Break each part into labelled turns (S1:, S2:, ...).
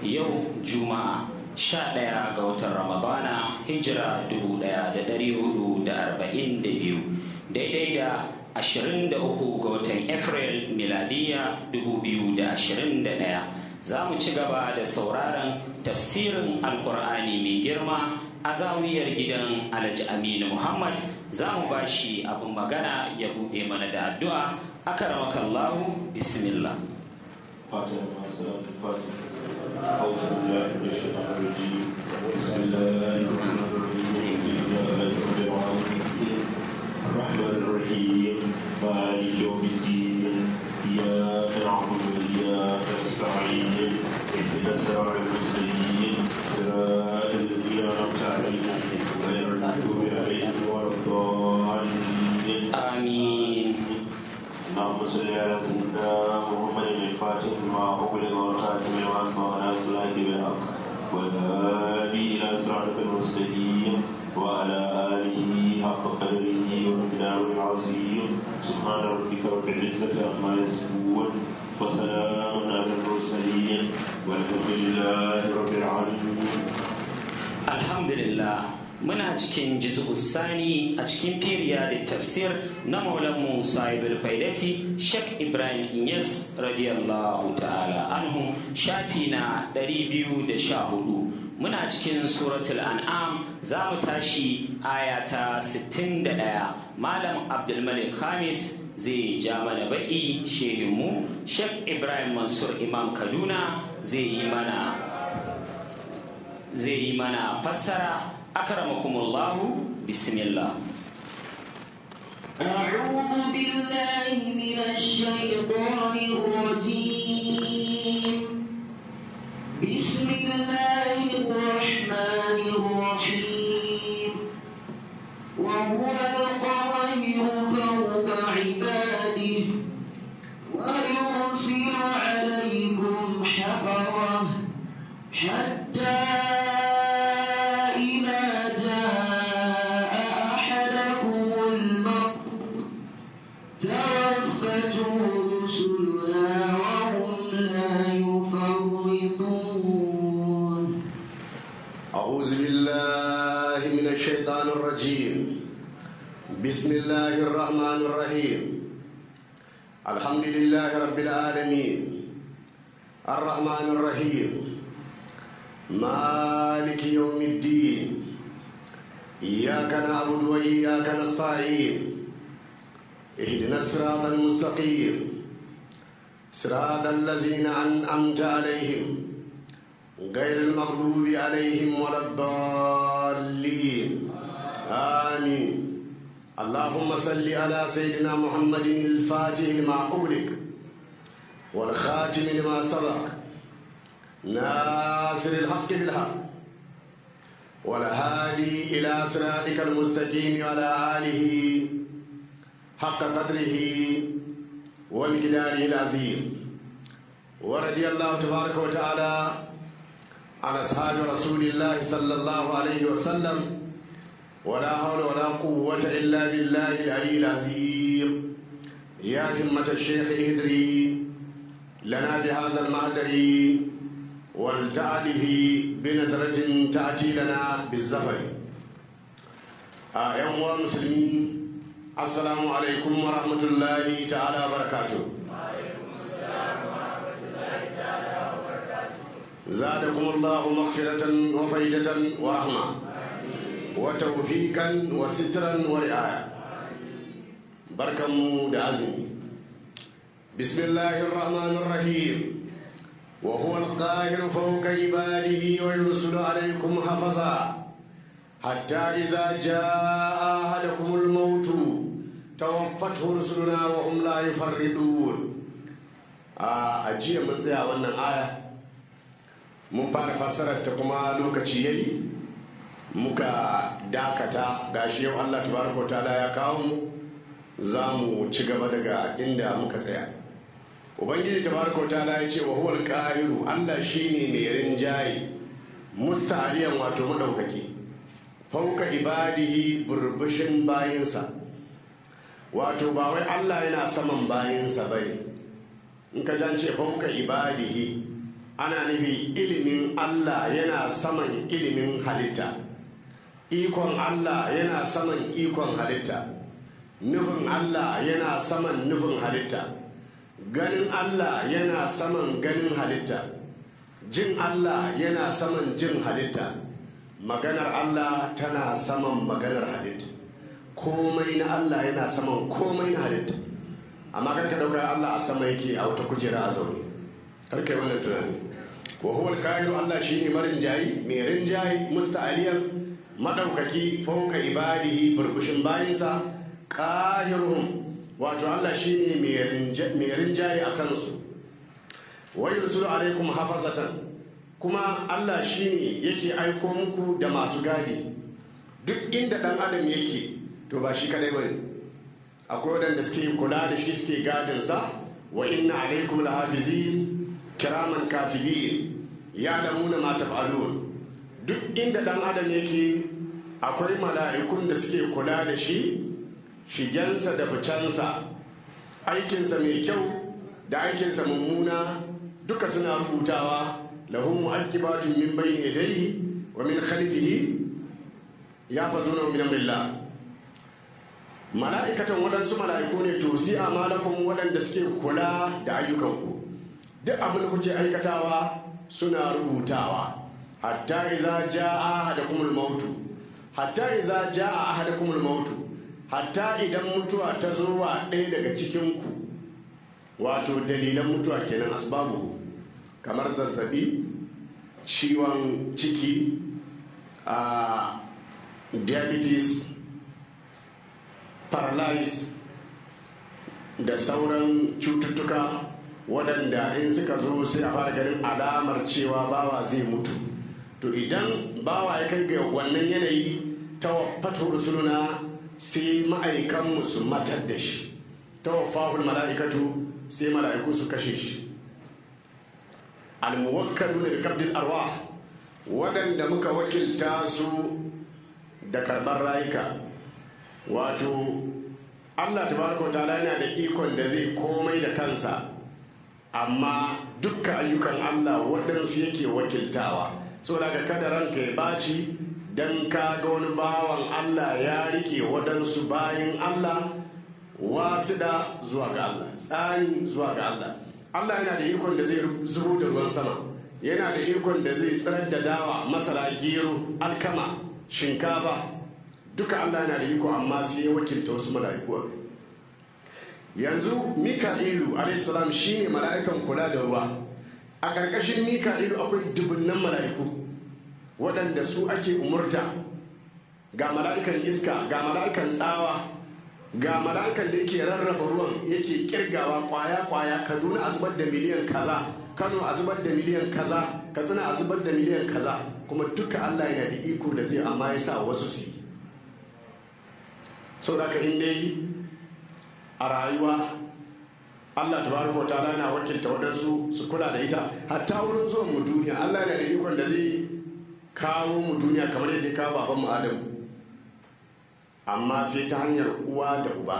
S1: yau juma'a 11 ga watan ramadana hijira 1442 daidai da 23 ga watan april miladiya 2021. za mu ci gaba da sauraron tafsirin alkur'ani mai girma a zawiyar gidan alhaji aminu muhammad. za mu ba shi abin magana ya buɗe mana da addu'a. akaramakallahu bismillah.
S2: الرحمن الرحيم مالك يوم الدين إياك نعبد وإياك نستعين اهدنا الصراط المستقيم صراط الذين أنعمت عليهم غير المغضوب عليهم ولا الضالين
S1: آمين.
S2: اللهم صل على سيدنا محمد الفاتح لما أغلق والخاتم لما سبق ناصر الحق بالحق والهادي إلى صراطك المستقيم وعلى آله حق قدره ومقداره العظيم. سبحان ربك رب العزة عما يصفون وسلام على المرسلين والحمد لله رب العالمين.
S1: Alhamdulillah, muna cikin juz'u sani a cikin firiya da tafsir na maulanmu sahibul faidati Sheikh Ibrahim Inyas radiyallahu ta'ala anhu, shafi na 214. muna cikin suratul an'am, za mu tashi aya ta 61. malam abdulmalik khamis zai ja mana baki. shehinmu Sheikh Ibrahim Mansur Imam Kaduna zai yi mana fassara. akramakumullahu bismillah.
S3: أعوذ بالله من الشيطان الرجيم. بسم الله الرحمن الرحيم. وهو القاهر فوق عباده ويرسل عليكم حفظه حتى إذا جاء أحدكم الموت توفته رسلنا وهم لا يفرطون.
S4: أعوذ بالله من الشيطان الرجيم. بسم الله الرحمن الرحيم. الحمد لله رب العالمين الرحمن الرحيم مالك يوم الدين إياك نعبد وإياك نستعين اهدنا الصراط المستقيم صراط الذين أنعمت عليهم غير المغضوب عليهم ولا الضالين آمين. اللهم صل على سيدنا محمد الفاتح لما أغلق والخاتم لما سبق ناصر الحق بالحق والهادي إلى صراطك المستقيم وعلى آله حق قدره ومقداره العظيم. ورضي الله تبارك وتعالى عن أصحاب رسول الله صلى الله عليه وسلم ولا حول ولا قوة إلا بالله العلي العظيم. يا همة الشيخ اهدري لنا بهذا المهدر والتعرف بنظرة تأتي لنا بالزفر. أيها المسلمين، السلام عليكم ورحمة الله تعالى وبركاته. زادكم الله مغفرة وفيدة ورحمة وتوفيقا وسترا ورعاية. بركم دعزمي. بسم الله الرحمن الرحيم. وهو القاهر فوق عباده ويرسل عليكم حفظا حتى إذا جاء أحدكم الموت توفته رسلنا وهم لا يفرطون. أجي من زي wannan aya mun fara fassarar ta kuma lokaci yayi muka dakata. gashi yau Allah tabaraka wa ta'ala ya kawo mu, za mu ci gaba daga inda muka tsaya. ubangiji tabaraka wa ta'ala ya ce wa huwal qahiru, Allah shine mai rinjaye, musta'aliyan wato madaukaki, fauka ibadihi burbushin bayinsa. wato ba wai Allah yana saman bayinsa bane. in ka jance fauka ibadihi ana nufi ilimin Allah yana saman ilimin halitta, ikon Allah yana saman ikon halitta, nufin Allah yana saman nufin halitta, ganin Allah yana saman ganin halitta, jin Allah yana saman jin halitta, maganar Allah tana saman maganar halitta, komai na Allah yana saman komai na halitta. Amma karka dauka Allah a sama yake a wata kujera a zaune, karka yi wannan tunani. wa huwa al-qahiru, Allah shine marinjayi mai rinjayi, musta'aliyan madaukaki, fauka ibadihi burbushin bayinsa, qahiruhum, wato Allah shine mai rinjayi a kansu. wa yursulu alaikum hafazatan, kuma Allah shine yake aiko muku da masu gadi. Duk inda dan adam yake to ba shi kadai bane, akwai wadanda suke kula da shi, suke gadinsa. wa inna alaikum lahafizin kiraman katibin ya'lamuna ma taf'alun. Duk inda dan adam yake akwai mala'ikun da suke kula da shi, shigensa da ficensa, aikinsa mai kyau da aikinsa mummuna duka suna rubutawa. lahum mu'aqibatun min bayni yadayhi wa min khalfihi yahfazuna min amrillah. mala'ikatan waɗansu mala'iku ne to si amalakum, waɗanda suke kula da ayyukanku. duk abin da kuke aikatawa suna rubutawa. hatta iza jaa ahadakumul mautu, hatta iza jaa ahadakumul mautu, hatta idan mutuwa ta zo wa ɗaya daga cikinku, wato dalilan mutuwa kenan, asbabu, kamar zazzabi, ciwon ciki, diabetes, paralyze da sauran cututtuka waɗanda in suka zo sai a fara ganin alamar cewa bawa zai mutu. to idan bawa ya kai ga wannan yanayi, tawaffatu rusuluna, sai ma'aikanmu su matar da shi. tawaffahul mala'ikatu, sai mala'iku su kashe shi. almuwakkaluna bi qabdil arwah, waɗanda muka wakilta su da karɓar rayuka. wato Allah tabaraka wa ta'ala yana da ikon da zai komai da kansa, amma dukkan ayyukan Allah waɗansu yake wakiltawa. saboda ka kada ranka ya baci dan ka ga wani bawan Allah ya rike waɗansu bayin Allah wasida zuwa ga Allah, tsani zuwa ga Allah. Allah yana da ikon da zai zubo da ruwan sama, yana da ikon da zai tsirar da dawa, masara, gero, alkama, shinkafa, duka Allah yana da iko, amma sai ya wakilta wasu mala'iku. yanzu Mika'ilu alaihissalam shine mala'ikan kula da ruwa. a ƙarƙashin Mika'ilu akwai dubunnan mala'iku waɗanda su ake umurta. ga mala'ikan iska, ga mala'ikan tsawa, ga mala'ikan da yake rarraba ruwan, yake kirgawa kwaya-kwaya. Kaduna a zubar da miliyan kaza, Kano a zubar da miliyan kaza, Katsina a zubar da miliyan kaza, kuma duka Allah yana da iko da zai, amma ya sa wasu su yi. sau da ka dai a rayuwa Allah tabaraka wa ta'ala yana wakilta waɗansu su kula da ita. hatta wurin zuwan mu duniya Allah yana da ikon da zai kawo mu duniya kamar yadda ya kawo baban mu Adamu, amma sai ta hanyar uwa da uba.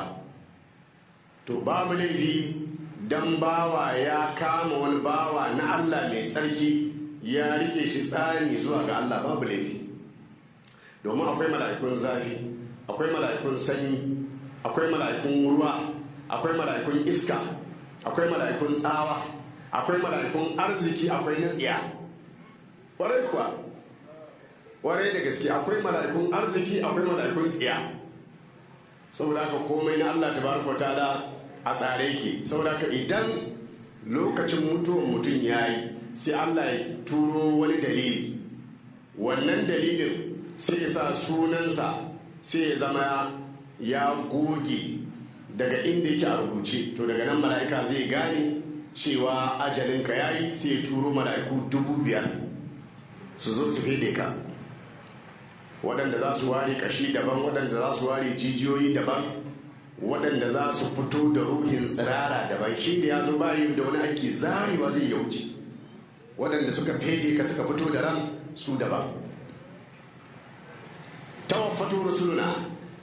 S4: to babu laifi dan bawa ya kama wani bawa na Allah mai tsarki ya rike shi tsani zuwa ga Allah, babu laifi. domin akwai mala'ikun zafi, akwai mala'ikun sanyi, akwai mala'ikun ruwa, akwai mala'ikun iska, akwai mala'ikun tsawa, akwai mala'ikun arziki, akwai na tsiya. Ƙwarai kuwa, ƙwarai da gaske, akwai mala'ikun arziki, akwai mala'ikun tsiya. saboda haka komai na Allah tabaraka wa ta'ala a tsare yake. saboda haka idan lokacin mutuwan mutum yayi, sai Allah ya turo wani dalili, wannan dalilin sai ya sa sunansa sai ya zama ya goge daga inda yake a rubuce. to daga nan mala'ika zai gane cewa ajalinka yayi, sai ya turo mala'iku 5,000 su zo su fede ka, waɗanda za su ware kashi daban, waɗanda za su ware jijiyoyi daban, waɗanda za su fito da ruhin tsirara daban. shi da ya zo bayi da wani aiki zarewa zai ya wuce. waɗanda suka fede ka suka fito da ran su daban. tawaffatu rusuluna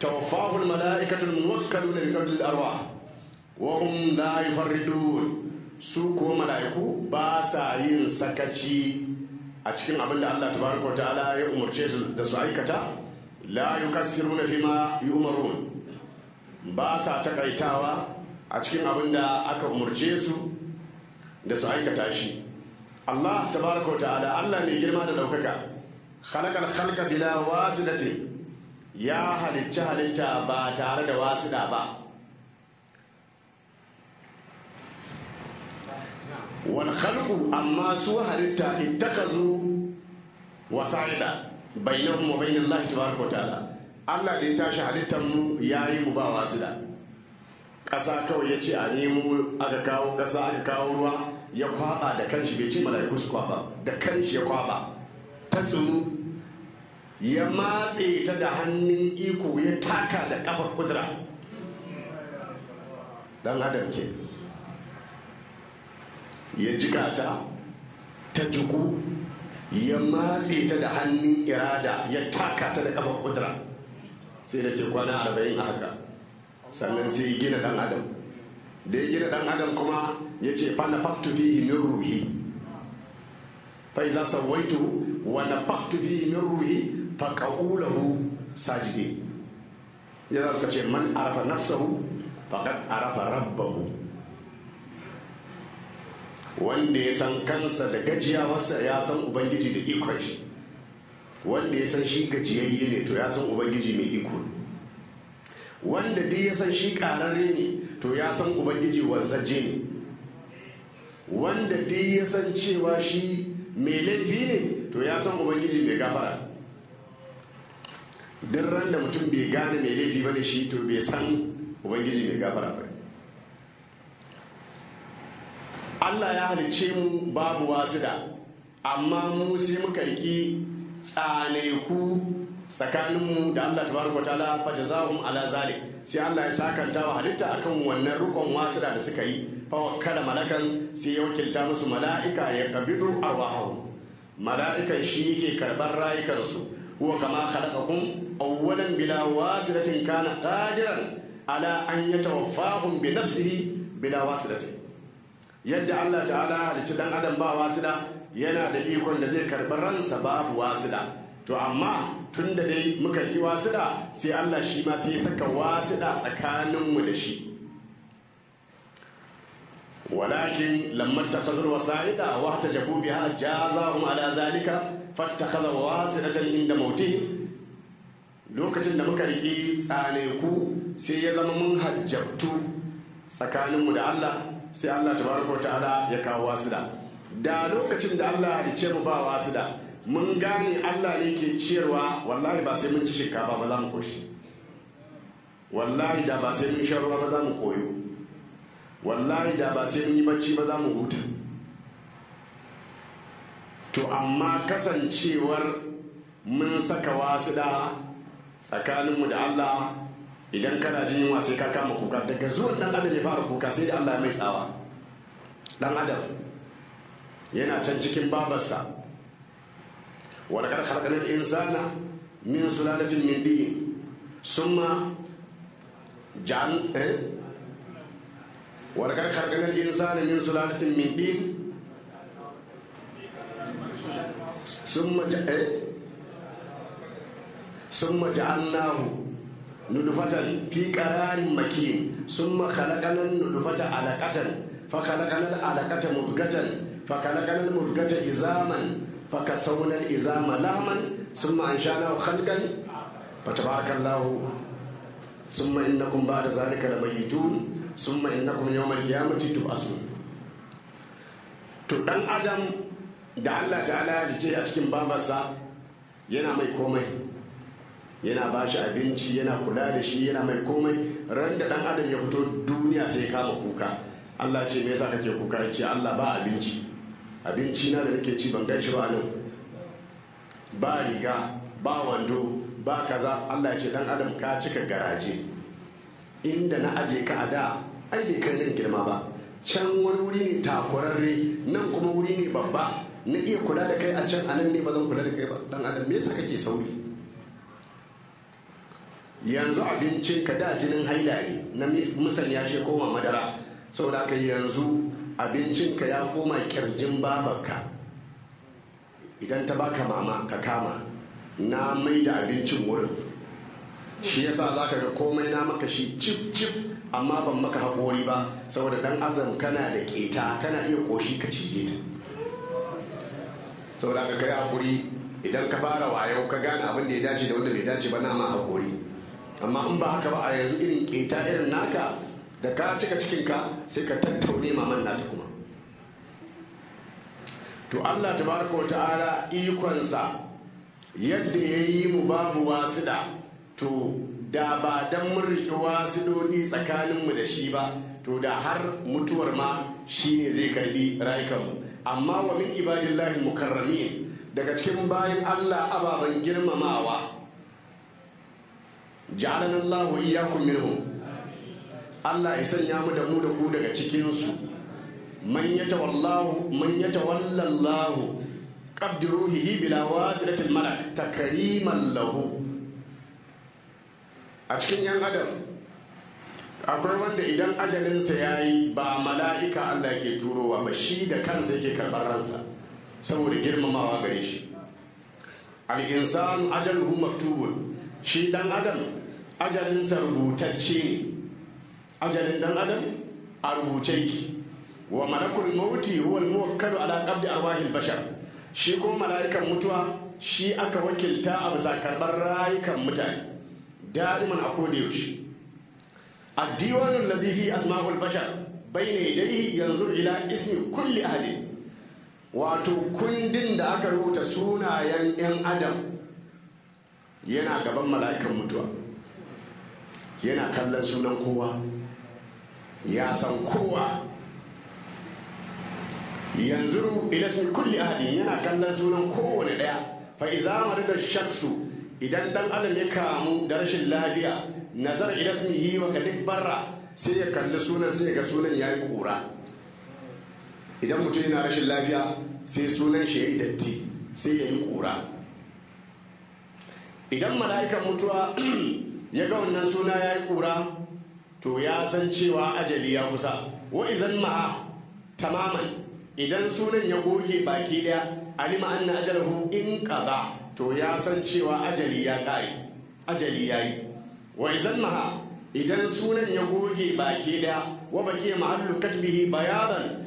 S4: توفاه الملائكة الموكلون بقبض الأرواح وهم لا يفردون. su ko mala'iku ba sa yin sakaci a cikin abin da Allah tabaraka wa ta'ala ya umarce su da su aikata. La yukassiruna fima yu'marun, ba sa takaitawa a cikin abin da aka umarce su da su aikata shi. Allah tabaraka wa ta'ala, Allah ne girma da daukaka, khalaqal khalqa bila wasidatin, ya halicci halitta ba tare da wasida ba. Wal khalqu, amma su halitta ittakazu wasa'ida bainahum wa bainallahi tabaraka wa ta'ala. Allah da ya tashi halittar mu yayi mu ba wasida. Ƙasa kawai ya ce a nemo, aka kawo ƙasa, aka kawo ruwa, ya kwaba da kanshi, bai ce mala'iku su kwaba, da kanshi ya kwaba ta tsunu, ya matse ta da hannun iko, ya taka da kafar kudura. Dan adam ke ya jika ta jiku, ya matse ta da hannun irada, ya taka ta da kafar kudura. Sai da ce kwana 40 a haka, sannan sai ya gina dan adam. Da ya gina dan adam kuma ya ce fa nafaktu fihi min ruhi, fa iza sawaitu wa nafaktu fihi min ruhi fa qaulahu sajidin. Ya suka ce man arafa nafsahu faqad arafa rabbahu. Wanda ya san kansa da gajiyawarsa ya san ubangiji da ikon shi. Wanda ya san shi gajiyayye ne to ya san ubangiji mai iko. Wanda duk ya san shi ƙararre ne to ya san ubangiji wanzaje ne. Wanda duk ya san cewa shi mai laifi ne to ya san ubangiji mai gafara. Duk ran da mutum bai gane mai laifi ba ne shi to bai san ubangiji mai gafara ba. Allah ya halicce mu babu wasida, amma mu sai muka riki tsaneku tsakaninmu da Allah tabaraka wa ta'ala, fa jazahum ala zalik, sai Allah ya sakanta wa halitta akan wannan rukun wasida da suka yi. Fa wakkala malakan, sai ya wakilta musu mala'ika ya qabidu arwahum. Mala'ikan shi yake karbar rayukansu. Huwa kama khalaqakum awwalan bila wasidatin kana qadiran ala an yatawaffahum bi nafsihi bila wasidatin. Yadda Allah ta'ala halicci dan adam ba wasida, yana da ikon da zai karɓi ransa babu wasida. To amma tun da dai muka yi wasida, sai Allah shi ma sai saka wasida tsakaninmu da shi. Walakin lamma takhazul wasa'ida wa tajabu biha jazahum ala zalika fattakhadha wasidatan inda mauti. Lokacin da muka riki tsaneku, sai ya zama mun hajjabtu tsakaninmu da Allah, sai Allah tabaraka ta'ala ya kawo wasida. Da lokacin da Allah ya ce mu ba wasida, mun gane Allah ne ke ciyarwa, wallahi ba sai mun ci shinkafa ba za mu koshi. Wallahi da ba sai mun sha ruwa ba za mu koyo. Wallahi da ba sai mun yi bacci ba za mu huta. To amma kasancewar mun saka wasida tsakaninmu da Allah, idan kana jin yunwa sai ka kama kuka. Daga zuwan dan adam ya fara kuka sai da Allah ya mai tsawa. Dan adam yana can cikin babarsa. Wa laqad khalaqnal insana min sulalatin min tin summa ja'al wa laqad khalaqnal insana min sulalatin min tin summa ja'alnahu nudufatan fi qararin makin summa khalaqana nudufata alaqatan fa khalaqana alaqata mudghatan fa khalaqana mudghata izaman fa kasawna izama lahman summa ansha'nahu khalqan fa tabarakallahu summa innakum ba'da zalika lamayitun summa innakum yawmal qiyamati tub'asun. To dan adam da Allah ta'ala ya ce a cikin babarsa, yana mai komai, yana ba shi abinci, yana kula da shi, yana mai komai. Ran da dan adam ya fito duniya sai kama kuka. Allah ce me yasa kake kuka? Ya ce Allah ba abinci, abinci na da nake ci ban gaishe ba nan, ba riga, ba wando, ba kaza. Allah ya ce dan adam ka cika garaje, inda na aje ka a da ai bai kai nan girma ba, can wani wuri ne takurarre, nan kuma wuri ne babba. Na iya kula da kai a can, a nan ne ba zan kula da kai ba. Dan adam me yasa kake sauri? Yanzu abincin ka da jinin haila ne, na musanya shi koma madara, saboda haka yanzu abincinka ya koma kirjin babarka, idan ta baka mama ka kama, na mai da abincin wurin. Shi yasa za ka ga komai na maka shi cip cip amma ban maka haƙori ba, saboda ɗan adam kana da ƙeta, kana iya ƙoshi ka cije ta. Saboda ka kai haƙuri, idan ka fara wayo ka gane abin da ya dace da wanda bai dace ba, na ma haƙuri. Amma in ba haka ba, a yanzu irin ƙeta irin naka da ka cika cikinka sai ka tattaune maman nata kuma. To Allah tabaraka wa ta'ala ikonsa yadda ya yi mu babu wasiɗa, to da ba dan mun riƙe wasiɗoɗi tsakaninmu da shi ba, to da har mutuwar ma shi ne zai karbi rayukanmu. Amma wa min ibadillahi mukarramin, daga cikin bayan Allah ababen girmamawa, ja'alana Allah wa iyyakum minhum, Allah ya sanya mu da ku daga cikinsu. Man yatawalla Allah qabdi ruhihi bila wasilatil malak takriman lahu. A cikin yan adam akwai wanda idan ajalinsa yayi ba mala'ika Allah ke turowa ba, shi da kansa yake karɓar ransa saboda girmamawa gare shi. Al-insanu ajaluhu maktubun, shi dan adam ajalinsa rubutacce ne. Ajalin dan adam a rubuce yake. Wa malakul mauti huwa al-muwakkalu ala qabdi arwahil bashar, shi kuma mala'ikan mutuwa shi aka wakilta a bisa karɓar rayukan mutane da'iman a koda yaushe. ad-diwanul ladhi fi asma'ul bashar bayna yadayhi yanzur ila ismi kulli ahadin, wato kundin da aka rubuta sunayen yan adam yana gaban mala'ikan mutuwa, yana kallon sunan kowa, ya san kowa. Yanzuru ila ismi kulli ahadin, yana kallon sunan kowane daya. Fa iza marida shaksu, idan dan adam ya kamu da rashin lafiya, nazar ila ismihi wa qad barra, sai ya kalli sunan, sai ga sunan yayi kura. Idan mutum yana rashin lafiya sai sunan shi yayi datti, sai yayi kura. Idan mala'ikan mutuwa ya ga wannan suna yayi kura, to ya san cewa ajali ya kusa. Wa izan ma'a tamaman, idan sunan ya goge baki daya, alima anna ajalahu in qada, to ya san cewa ajali ya kare, ajali yayi. Wa idan maha, idan sunan ya goge baki daya, wa baki mahallu katbihi bayadan,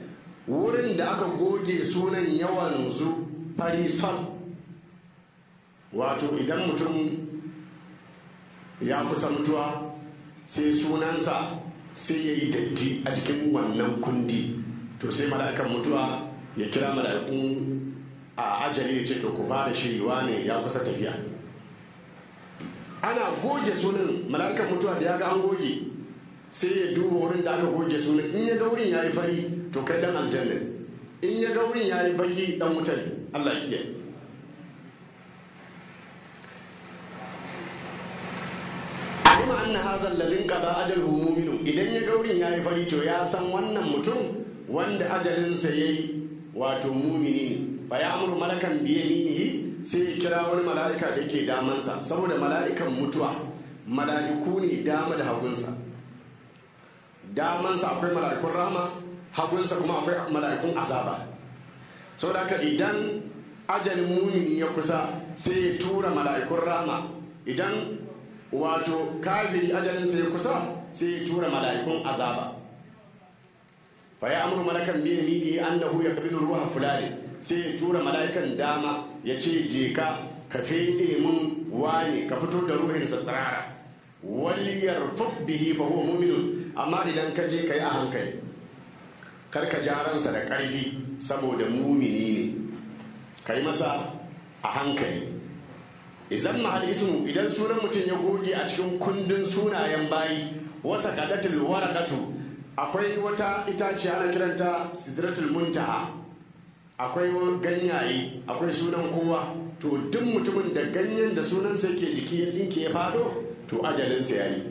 S4: wurin da aka goge sunan yawan zu farisal, wato idan mutum ya kusa mutuwa sai sunansa sai ya yi datti a jikin wannan kundi, to sai mala'ikan mutuwa ya kira mala'ikun a ajali ya ce to ku fara shiriwa ne ya kusa tafiya. Ana goge sunan, mala'ikan mutuwa da ya ga an goge sai ya duba wurin da aka goge sunan, in ya ga wurin ya yi fari to kai dan aljanna, in ya ga wurin ya yi baki dan wuta ne. Allah ya kiyaye. Alima anna hadha allazin qada ajaluhu mu'minun, idan ya ga wurin ya yi fari to ya san wannan mutum wanda ajalinsa ya yi wato mumini ne. Fa ya amuru malakan biyaminihi, sai ya kira wani mala'ika da yake damansa, saboda mala'ikan mutuwa mala'iku ne dama da hagunsa. Damansa akwai mala'ikun rahama, hagunsa kuma akwai mala'ikun azaba. Saboda haka idan ajalin mumini ya kusa sai ya tura mala'ikun rahama, idan wato kafiri ajalinsa ya kusa sai ya tura mala'ikun azaba. Fa ya amuru malakan bi yamini annahu yaqbidu ruha fulani, sai ya tura mala'ikan dama ya ce je ka fede mun wani, ka fito da ruhinsa tsirara. Wal yarfaq bihi fa huwa mu'minun, amma idan ka je kai a hankali, kar ka ja ransa da ƙarfi saboda mumini ne, kai masa a hankali. Idan mahal ismu, idan sunan mutum ya goge a cikin kundin sunayen bayi, wasa qadatul waraqatu, akwai wata itaciya ana kiranta sidratul muntaha, akwai ganyaye, akwai sunan kowa, to duk mutumin da ganyen da sunansa ke jiki ya tsinke ya fado, to ajalinsa yayi.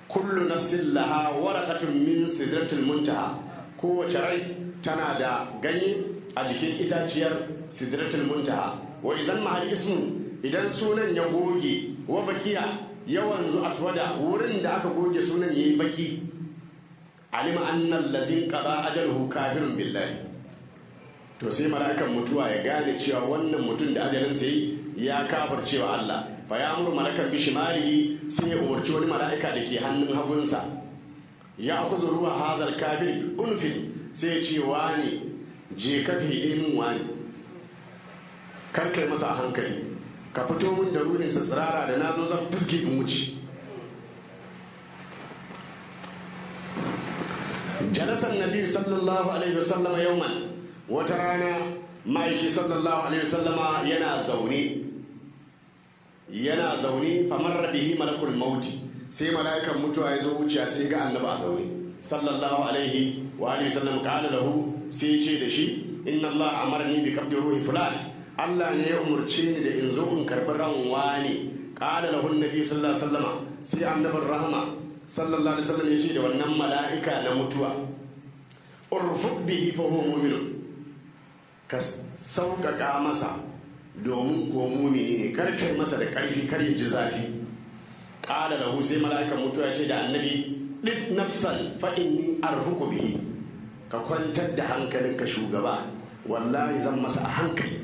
S4: Kullu nafsin laha waraqatun min sidratul muntaha, kowace rai tana da ganye a jikin itaciyar sidratul muntaha. Wa idan mahal ismu, idan sunan ya goge, wa bakiya yawan zu aswada, wurin da aka goge sunan yayi baki, alima annal lazin qada ajaluhu kafirun billahi. To sai mala'ikan mutuwa ya gane cewa wannan mutum da ajalin sai ya kafircewa Allah, fa ya amuru malakan bishimalihi, sai ya umarci wani mala'ika da ke hannun hagunsa, ya akuzu ruwa hazal kafir bi unfin, sai ya ce wani je ka fiɗe min wani, kar kai masa a hankali, ka fito min da ruhinsa tsirara da na zo zan fuske in wuce. Jalasan nabi sallallahu alaihi wasallam yawman, wata rana ma'aiki sallallahu alaihi wasallama yana zaune famar bihi malakul mauti, sai mala'ikan mutuwa ya zo wuciya sai ga annabi a zaune sallallahu alaihi wa alihi sallam. qala lahu, sai ce da shi inna Allah amarni bi qabdi ruhi fulan, Allah ne ya umurce ni da in zo in karbi ran wani. qala lahu annabi sallallahu alaihi wasallama, sai annabin rahma sallallahu alaihi wasallam ya ce da wannan mala'ika na mutuwa urfud bihi fa huwa mu'minun, ka sauƙaƙa masa domin ko mumini ne, kar kai masa da ƙarfi kar ya ji zafi. ƙala lahu, sai mala'ikan mutuwa ya ce da annabi ɗid nafsan fa inni arfuku bihi, ka kwantar da hankalinka shugaba, wallahi zan masa a hankali.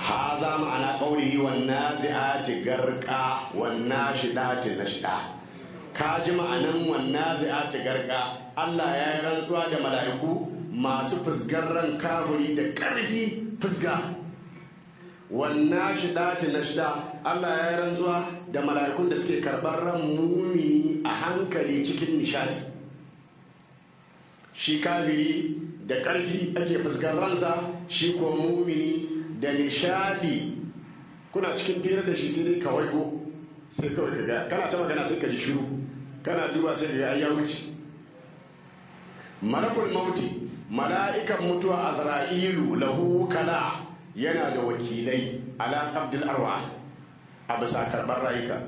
S4: haza ma'ana qawlihi wan nazi'ati garqa wan nashidati nashida. Ka ji ma'anan wan nazi'ati garqa, Allah ya yi rantsuwa da mala'iku masu fusgar ran kafiri da ƙarfi fusga. Wan nashidati nashida, Allah ya yi rantsuwa da mala'ikun da suke karɓar ran mumini a hankali cikin nishadi. Shi kafiri da ƙarfi ake fusgar ransa, shi ko mumini da nishadi. Kuna cikin fira da shi sai dai kawai go, sai kawai ka ga kana ta magana sai ka ji shiru, kana duba sai ga ya wuce. Malakul mauti, mala'ikan mutuwa azra'ilu lahu kala, yana da wakilai ala abdul arwa, a bisa karɓar rayuka.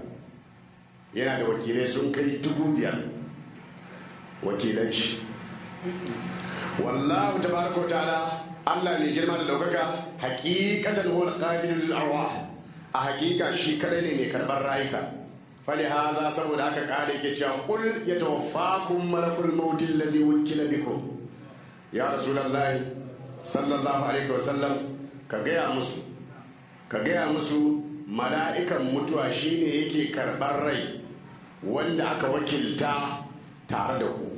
S4: Yana da wakilai sun kai 5,000 wakilan shi. Wallahu tabaraka wa ta'ala, Allah ne girma da daukaka, hakikatan huwa al-qabilu lil arwah, a hakika shi kadai ne mai karɓar rayuka. Fali haza, saboda haka kare ke cewa qul yatawaffakum malakul maut allazi wukila bikum. Ya rasulullahi sallallahu alaihi wasallam, ka gaya musu mala'ikan mutuwa shine yake karɓar rai wanda aka wakilta tare da ku.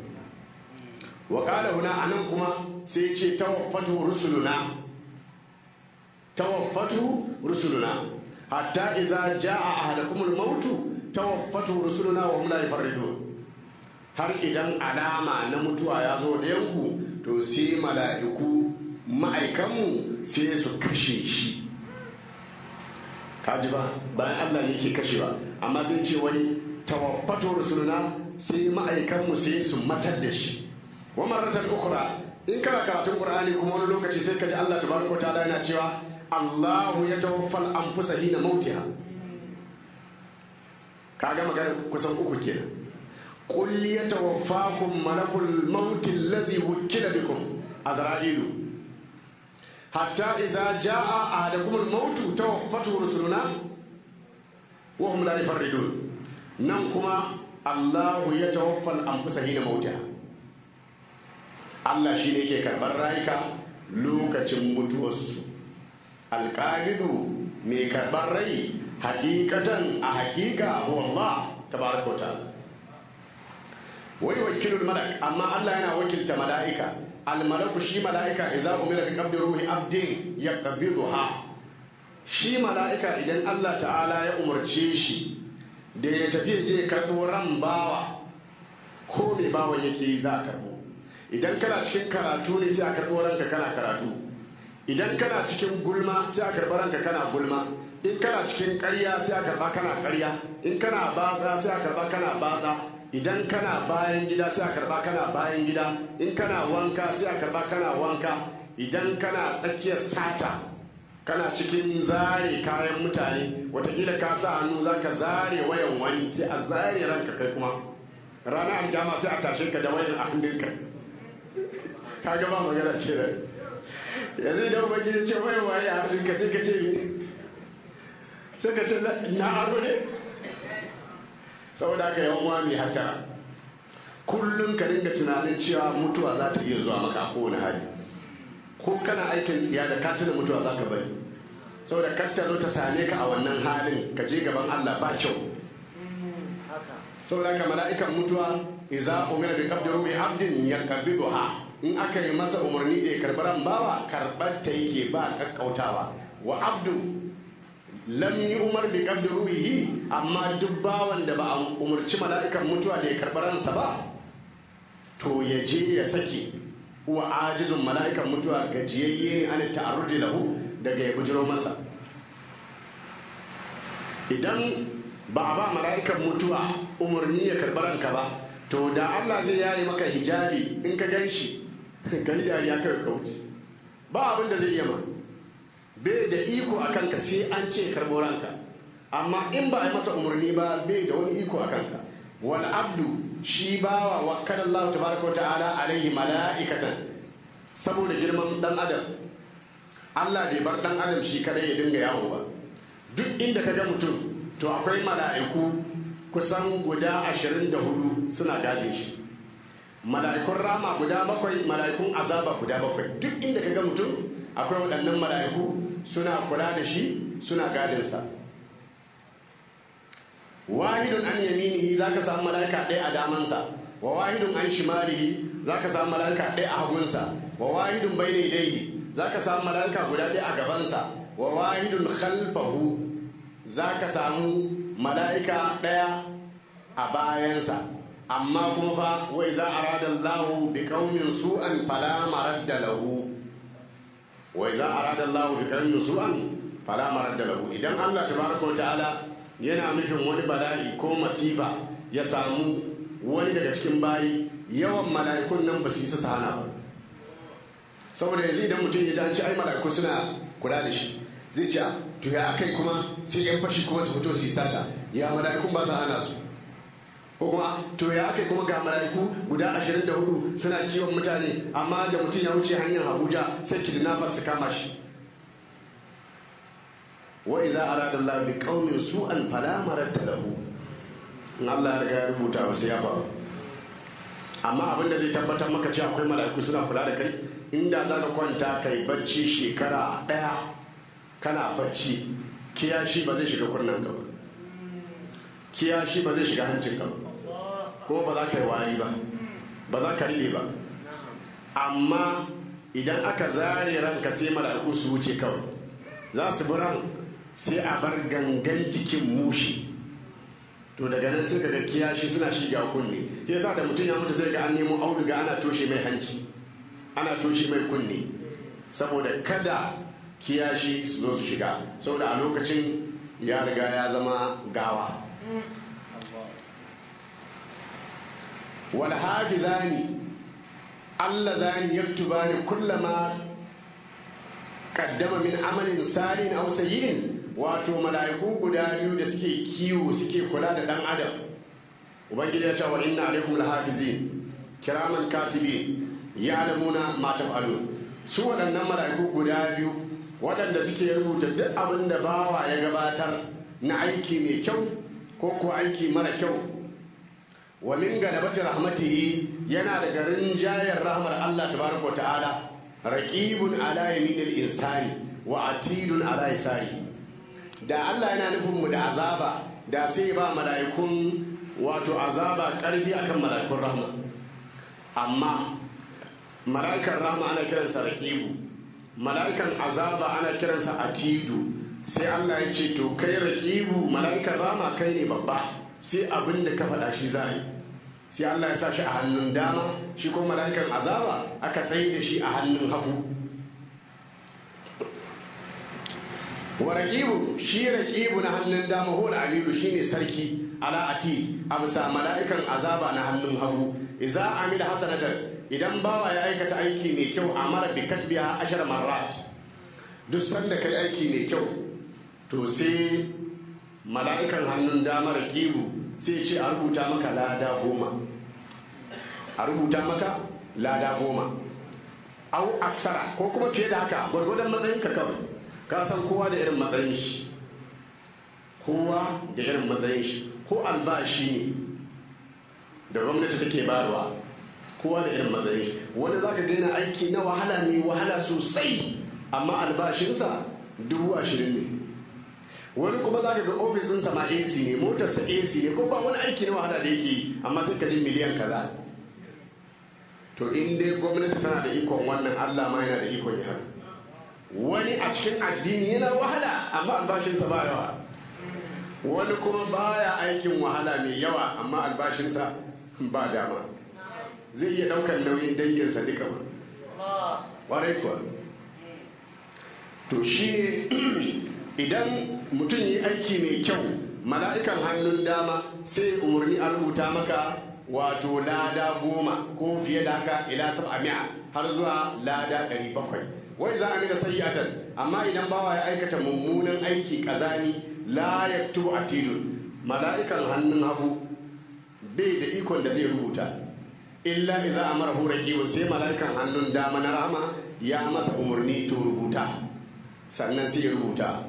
S4: Wa qala huna, anan kuma sai ce tawaffatu rusuluna hatta iza jaa ahadakumul mautu tawaffatu rusuluna wa hum la yafarridun. Har idan alama na mutuwa ya zo da yanku, to sai mala'iku ma'aikanmu sai su kashe shi. Kaji ba, bayan Allah ne ke kashewa, amma sai ce wai tawaffatu rusuluna, sai ma'aikanmu sai su matar da shi. Wa marratan ukhra, in kana karatun Qur'ani kuma wani lokaci sai kaji Allah tabaraka wa ta'ala yana cewa Allahu yatawaffal anfusa hina mautiha. Kaga magana kusan uku kenan. Qul yatawaffakum malakul maut allazi wukila bikum azra'ilu hatta idza jaa ahadakumul maut tawaffatu rusuluna wa hum la yafarridun. Nan kuma Allahu yatawaffal anfusa hina mautiha, Allah shi ne ke karɓar rayuka lokacin mutuwarsu. Alƙalidu mai karɓar rai hakikatan a hakika wallah tabaraka wa ta'ala. Wai wakilul malak, amma Allah yana wakilta mala'ika. Almalaku, shi mala'ika idza umira bi qabdi ruhi abdin yaqbiduha. Shi mala'ika idan Allah ta'ala ya umarce shi da ya tafi je karɓo ran bawa, ko mai bawan yake za a karɓo. Idan kana cikin karatu ne sai a karɓo ranka kana karatu, idan kana cikin gulma sai a karɓi ranka kana gulma, in kana cikin ƙarya sai a karɓa kana ƙarya, in kana baza sai a karɓa kana baza, idan kana bayan gida sai a karɓa kana bayan gida, in kana wanka sai a karɓa kana wanka, idan kana tsakiyar sata kana cikin zare kayan mutane, watakila ka sa hannu za ka zare wayan wani sai a zare ranka kai kuma ranar alƙiyama sai a tashe ka da wayan a hannunka. Ka gaba magana ke da yanzu idan ubangiji ce wayan waye a hannunka sai ka ce na aro ne. saboda haka yawan uwa mai hattara kullum ka dinga tunanin cewa mutuwa za ta iya zuwa maka a kowane hali, ko kana aikin tsiya da ka tuna mutuwa za ka bari, saboda kar ta zo ta same ka a wannan halin ka je gaban Allah ba kyau. saboda haka mala'ikan mutuwa idza umira bi qabdi ruhi abdin yaqbiduha, in aka yi masa umarni da ya karɓi ran bawa karɓar ta yake ba kakkautawa. Wa abdu lam yi umar bi qabdi ruhihi, amma duk bawan da ba a umarci mala'ikan mutuwa da ya karɓi ransa ba to ya je ya sake. wa ajizun, mala'ikan mutuwa gajiyayye ne an ta'arruji lahu daga ya bujiro masa. Idan ba a ba mala'ikan mutuwa umarni ya karɓi ranka ba, to da Allah zai yayi maka hijabi in ka gan shi ka yi dariya kawai ka wuce, ba abin da zai iya ma, bai da iko a kanka sai an ce karɓo ranka. Amma in ba a yi masa umarni ba bai da wani iko a kanka. Wal abdu, shi bawa wakkala Allah tabaraka wa ta'ala alaihi mala'ikatan, saboda girman dan adam Allah bai bar dan adam shi kadai ya dinga yawo ba. Duk inda ka ga mutum to akwai mala'iku kusan guda 24 suna gadin shi, mala'ikun rama guda 7, mala'ikun azaba guda 7. Duk inda ka ga mutum akwai waɗannan mala'iku suna kula da shi, suna gadinsa. Wahidun an yaminihi, za ka samu mala'ika ɗaya a damansa, wa wahidun an shimalihi, za ka samu mala'ika ɗaya a hagunsa, wa wahidun bayna yadayhi, za ka samu mala'ika guda ɗaya a gabansa, wa wahidun khalfahu, za ka samu mala'ika ɗaya a bayansa. Amma kuma fa wai za a rada Allahu bi qaumin su'an fala maradda lahu, wai za a rada Allahu bi qaumin su'an fala maradda lahu. Idan Allah tabaraka wa ta'ala yana nufin wani bala'i ko masifa ya samu wani daga cikin bayi, yawan mala'ikun nan ba su isa su hana ba. Saboda yanzu idan mutum ya ji an ce ai mala'iku suna kula da shi, zai ce to ya akai kuma sai yan fashi kuma su fito su yi sata, ya mala'ikun ba za hana su. Ko kuma to ya akai kuma ga mala'iku guda 24 suna kiwon mutane, amma da mutum ya wuce hanyar Abuja sai kidnappers su kama shi. wa iza arada Allah bi qaumin su'an fala maradda lahu, in Allah ya riga ya rubuta ba sai ya faru. Amma abin da zai tabbatar maka cewa akwai mala'iku suna kula da kai, inda za ka kwanta kai bacci shekara 1 kana bacci, kiyashi ba zai shiga kunnen ka ba, kiyashi ba zai shiga hancin ka ba, kuma ba za ka yi wari ba, ba za ka riɓe ba. Amma idan aka zare ranka sai mala'iku su wuce kawai, za su bi ran sai a bar gangan jikin mushi, to daga nan sai kaga kiyashi suna shiga kunne. Shi yasa da mutum ya mutu sai ga an nemo auduga ana toshe mai hanci, ana toshe mai kunne, saboda kada kiyashi su zo su shiga, saboda a lokacin ya riga ya zama gawa. wal hafizani allazani yaktubani kullama qaddama min amalin salin aw sayyin, wato mala'iku guda biyu da suke kiwo suke kula da dan adam. Ubangiji ya ce wa inna alaikum lahafizin kiraman katibin ya'lamuna ma taf'alun. Su waɗannan mala'iku guda biyu waɗanda suke rubuta duk abin da bawa ya gabatar na aiki mai kyau ko ko aiki mara kyau. Wa min galabati rahmatihi, yana daga rinjayar rahmar Allah tabaraka ta'ala, raqibun ala yaminil insani wa atidun ala yasarihi. Da Allah yana nufin mu da azaba, da sai ba mala'ikun wato azaba karfi akan mala'ikun rahma. Amma mala'ikan rahma ana kiransa raqibu, mala'ikan azaba ana kiransa atidu. Sai Allah ya ce to kai raqibu, mala'ikan rahma kai ne babba, sai abin da ka faɗa shi za a yi. Sai Allah ya sa shi a hannun dama, shi kuma mala'ikan azaba aka tsaye da shi a hannun hagu. Wa raqibu, shi raqibu na hannun dama, hul amiru shine sarki, ala ati absa mala'ikan azaba na hannun hagu. Iza amila hasanatan, idan bawa ya aikata aiki mai kyau, amara bi katbiha 10 marrat. Duk sanda kai aiki mai kyau, to sai mala'ikan hannun dama raqibu sai ce a rubuta maka lada 10, a rubuta maka lada 10 au aksara, ko kuma fiye da haka, gwargwadon matsayinka kawai. Ka san kowa da irin matsayin shi, kowa da irin matsayin shi. ko albashi ne da gwamnati take bayarwa, kowa da irin matsayin shi. Wani za ka gaina aiki na wahala mai wahala sosai amma albashinsa 20,000 ne. Wani kuma za ka ga ofisinsa ma AC ne, motarsa AC ne, ko ba wani aiki na wahala da yake yi amma sai ka ji miliyan kaza. To in dai gwamnati tana da ikon wannan, Allah ma yana da ikon ya haka. Wani a cikin addini yana wahala amma albashinsa ba yawa. Wani kuma baya aikin wahala mai yawa amma albashinsa ba dama. Zai iya ɗaukar nauyin danginsa duka ba. Ƙwarai kuwa. To shi ne idan mutum yi aiki mai kyau, mala'ikan hannun dama sai umarni a rubuta maka wato lada 10 ko fiye da haka ila 700 har zuwa lada 700. Wai za a mina sayi'atan, amma idan bawa ya aikata mummunan aiki kazani la yaktubu atidun, mala'ikan hannun hagu bai da ikon da zai rubuta, illa iza amarahu raqibun, sai mala'ikan hannun dama na rahama ya masa umarni to rubuta, sannan sai ya rubuta.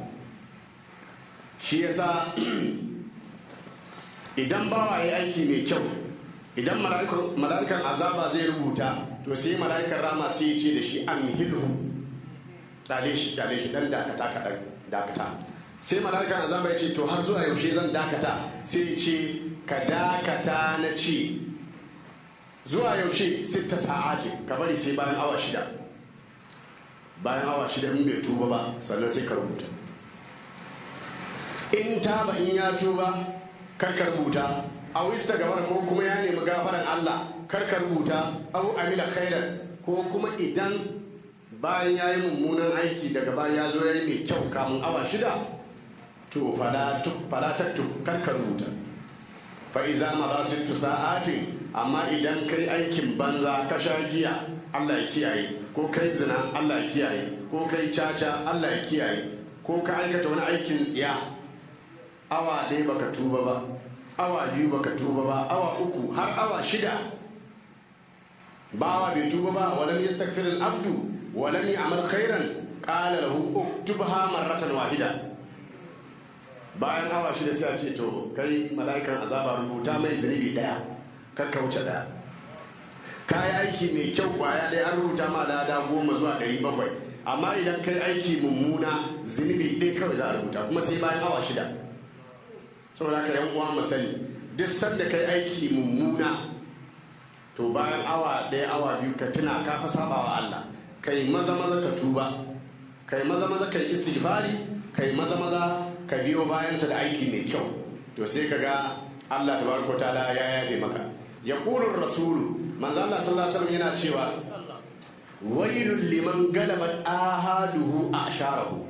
S4: Shi yasa idan bawa ya aiki mai kyau, idan mala'ikan azaba zai rubuta, to sai mala'ikan rama sai ya ce da shi an hidu, kyale shi dan dakata kaɗan dakata. Sai mala'ikan azaba ya ce to har zuwa yaushe zan dakata? Sai ya ce ka dakata na ce zuwa yaushe 6 sa'ati, ka bari sai bayan awa 6. Bayan awa 6 in bai tuba ba sannan sai ka rubuta. In taba, in ya tuba karka rubuta, au gabar ko kuma ya nemi gafaran Allah karka rubuta, au amila khairan ko kuma idan bayan ya yi mummunan aiki daga bayan ya zo ya yi mai kyau kamun awa 6, to fala tattu karka rubuta. Fa'iza ma za 6 sa'atin, amma idan kai aikin banza ka sha giya Allah ya kiyaye, ko kai zina Allah ya kiyaye, ko kai caca Allah ya kiyaye, ko ka aikata wani aikin tsiya, awa 1 baka tuba ba, awa 2 baka tuba ba, awa 3 har awa 6 bawa bai tuba ba, walam yastaghfir al-abdu walam ya'mal khairan qala lahu uktubha marratan wahida. Bayan awa 6 sai a ce to kai mala'ikan azaba rubuta mai zunubi 1, kar ka wuce 1. Kai aiki mai kyau kwaya ɗaya an rubuta ma lada 10 zuwa 700, amma idan kai aiki mummuna zunubi 1 kawai za a rubuta, kuma sai bayan awa 6. Saboda haka yan uwa mu sani, duk sanda kai aiki mummuna to bayan awa 1 awa 2 ka tuna ka fa saba wa Allah, kai maza ka tuba, kai maza kai istighfari, kai maza ka biyo bayansa da aiki mai kyau, to sai ka ga Allah tabaraka ta'ala ya yabe maka. Yaqulur rasulu, manzo Allah sallallahu alaihi wasallam yana cewa wailul liman galabat ahaduhu asharahu,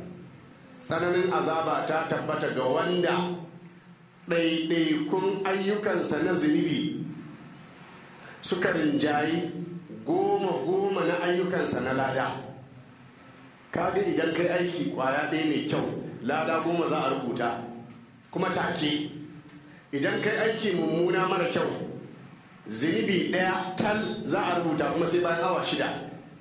S4: tsananin azaba ta tabbata ga wanda ɗaiɗaikun ayyukansa na zunubi suka rinjayi 10 na ayyukansa na lada. Kaga idan kai aiki kwaya ɗaya mai kyau, lada 10 za a rubuta kuma take. Idan kai aiki mummuna mara kyau, zunubi 1 tal za a rubuta kuma sai bayan awa 6.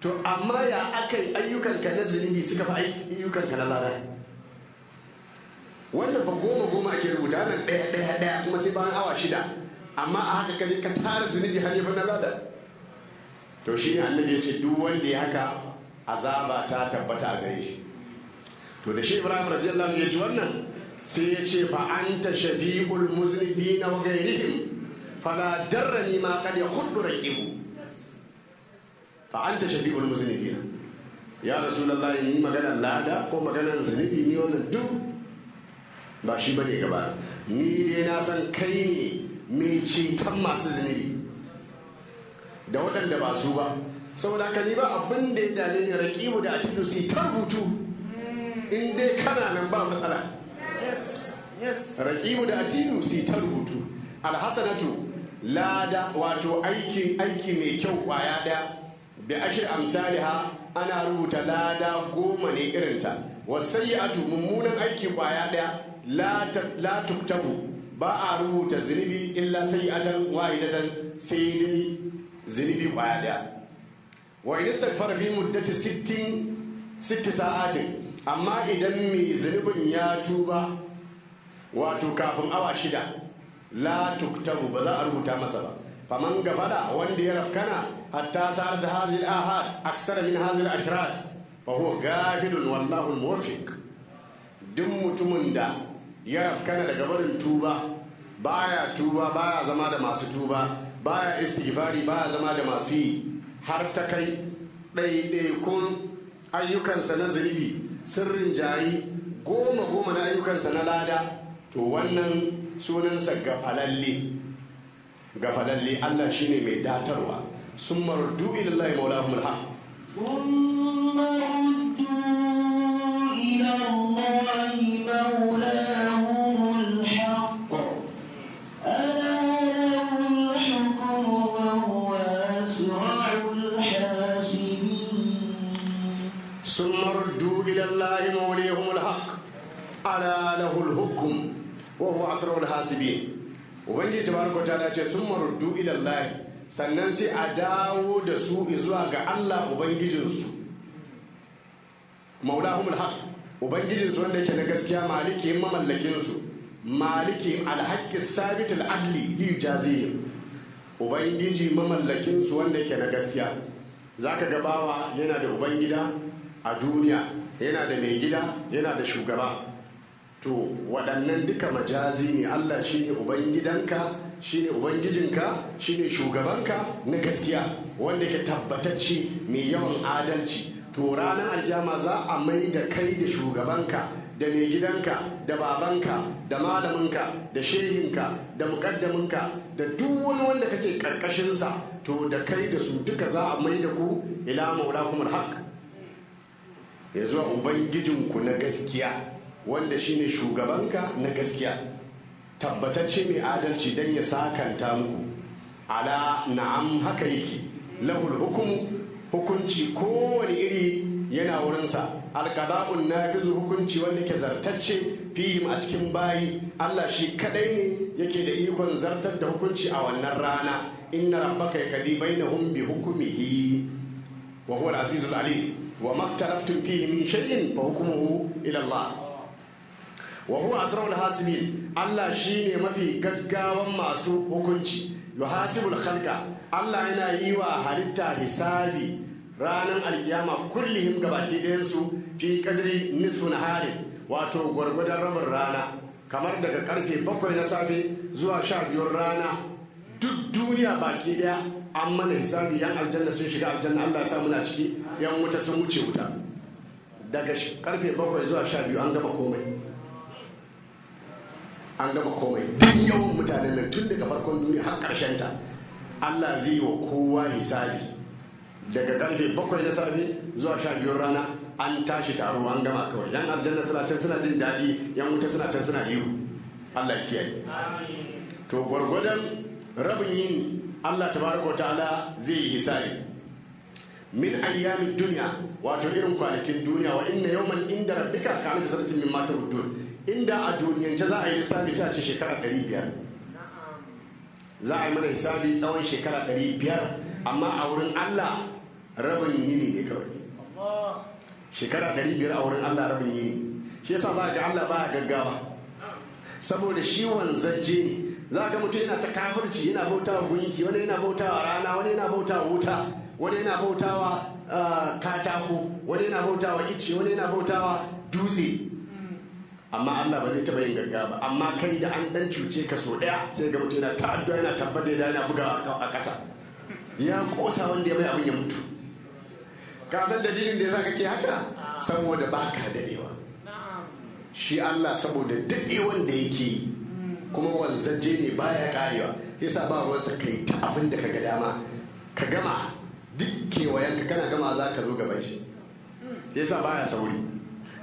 S4: To amma ya aka yi ayyukanka na zunubi suka fi ayyukanka na lada? Wannan ba 10 ake rubuta, nan 1 kuma sai bayan awa 6, amma a haka kaje ka tara zunubi har yafi na lada. To shi ne annabi ya ce duk wanda ya haka azaba ta tabbata a gare shi. To da shi Ibrahim radiyallahu anhu ya ji wannan, sai ya ce fa anta shafi'ul muznibina wa ghayrihim fala darrani ma qad yakhuddu raqibu. Fa anta shafi'ul muznibina, ya rasulullahi, ni maganar lada ko maganar zunubi ni wannan duk ba shi bane gaba, ni dai na san kai ne mai ceton masu zunubi da waɗanda ba su ba. Saboda haka ni ba abin da ya dame ni raqibu da atidu sai ta rubutu, in dai kana nan ba matsala. Raqibu da atidu sai ta rubutu. Alhasanatu, lada wato aiki mai kyau kwaya ɗaya, bi ashir amsaliha, ana rubuta lada 10 ne irinta. Wasayyi'atu, mummunan aiki kwaya ɗaya, la tuktabu, ba a rubuta zunubi illa sayyi'atan wahidatan, sai dai zunubi kwaya ɗaya. Wa in istaghfara fi muddati 6 sa'atin, amma idan mai zunubin ya tuba wato kafin awa 6, la tuktabu ba za a rubuta masa ba. Faman gafala wanda ya rafkana hatta sa'ar da hazil ahad aksara min hazil ashrat fa huwa gafilun wallahu al-muwaffiq. Duk mutumin da ya rafkana daga barin tuba, baya tuba, baya zama da masu tuba, baya istighfari, baya zama da masu yi, har ta kai ɗaiɗaikun ayyukansa na zunubi sirrin jayi goma na ayyukansa na lada, to wannan sunansa gafalalle. Allah shine mai datarwa. Sun maruddu ilallahi maulahumul haq.
S3: ثم ردوا إلى الله مولاهم الحق ألا له الحكم وهو أسرع الحاسبين.
S4: ثم ردوا إلى الله مولاهم الحق ألا له الحكم وهو أسرع الحاسبين. Ubangiji tabaraka ta'ala ce sun maruddu ila Allah, sannan sai a dawo da su zuwa ga Allah ubangijinsu. Maulahumul haq, ubangijinsu wanda yake na gaskiya, malikin mamallakinsu, malikin alhaqqis sabitul adli li yujazihim. Ubangiji mamallakinsu wanda yake na gaskiya. Zaka ga bawa yana da ubangida a duniya, yana da mai gida, yana da shugaba. To waɗannan duka majazi ne. Allah shine ubangidanka, shine ubangijinka, shine shugabanka na gaskiya wanda ke tabbatacce mai yawan adalci. To ranar alkiyama za a mai da kai da shugabanka da mai gidanka da babanka da malaminka da shehinka da mukaddaminka da duk wani wanda kake karkashinsa, to da kai da su duka za a mai da ku ila maulakumul haq, ya zuwa ubangijinku na gaskiya wanda shine shugabanka na gaskiya, tabbatacce mai adalci don ya sakanta muku. Ala na'am, haka yake. Lahul hukumu, hukunci kowane iri yana wurinsa. Alqada'un nafizu, hukunci wanda ke zartacce fihim a cikin bayi. Allah shi kadai ne yake da ikon zartar da hukunci a wannan rana. Inna rabbaka yaqdi bainahum bi hukmihi wa huwa al-azizul alim. Wa maktalaftum fihi min shay'in fa hukmuhu ila Allah. Wa huwa asrarul hasibin, Allah shine mafi gaggawan masu hukunci. Yuhasibul khalqa, Allah yana yi wa halitta hisabi ranar alkiyama kullihim gabaki ɗayan su fi kadri nisfu nahari, wato gwargwadon rabin rana, kamar daga karfe 7 na safe zuwa 12 rana. Duk duniya baki ɗaya an mana hisabi. Yan aljanna sun shiga aljanna, Allah ya sa muna ciki. Yan wuta sun wuce wuta. Daga karfe 7 zuwa 12 an gama komai. An gama komai. Duk yawan mutanen nan tun daga farkon duniya har karshen ta, Allah zai yi wa kowa hisabi. Daga karfe 7 na safe zuwa 12 rana an tashi taro, an gama kawai. Yan aljanna suna can suna jin daɗi, yan wuta suna can suna ihu. Allah kiyaye. To gwargwadon rabin yini Allah tabaraka wa ta'ala zai yi hisabi. Min ayyamin duniya, wato irin kwanakin duniya. Wa inna yawman inda rabbika ka alfi sanatin mimma ta'udun. Inda a duniyance za a yi lissafi sai a ce shekara 500. Za a yi mana hisabi tsawon shekara 500, amma a wurin Allah rabin yini ne kawai. Shekara 500 a wurin Allah rabin yini. Shi yasa za ga Allah baya gaggawa, saboda shi wanzajje ne. Za ga mutum yana ta kafirci, yana bautawa gunki, wani yana bautawa rana, wani yana bautawa wuta, wani yana bautawa katako, wani yana bautawa ice, wani yana bautawa dutse. Amma Allah ba zai taba yin gaggawa ba. Amma kai da an dan cuce ka so daya, sai ga mutum yana ta addu'a, yana tabbata da yana buga a ƙasa, ya kosa wanda ya mai abin ya mutu. Ka san dalilin da yasa kake haka? Saboda baka dadewa. Shi Allah saboda dadewan da yake yi, kuma wanzanje ne baya karewa, yasa ba ruwansa kai ta abin da kaga dama ka gama. Duk kewayenka kana gama za ka zo gaban shi, yasa baya sauri.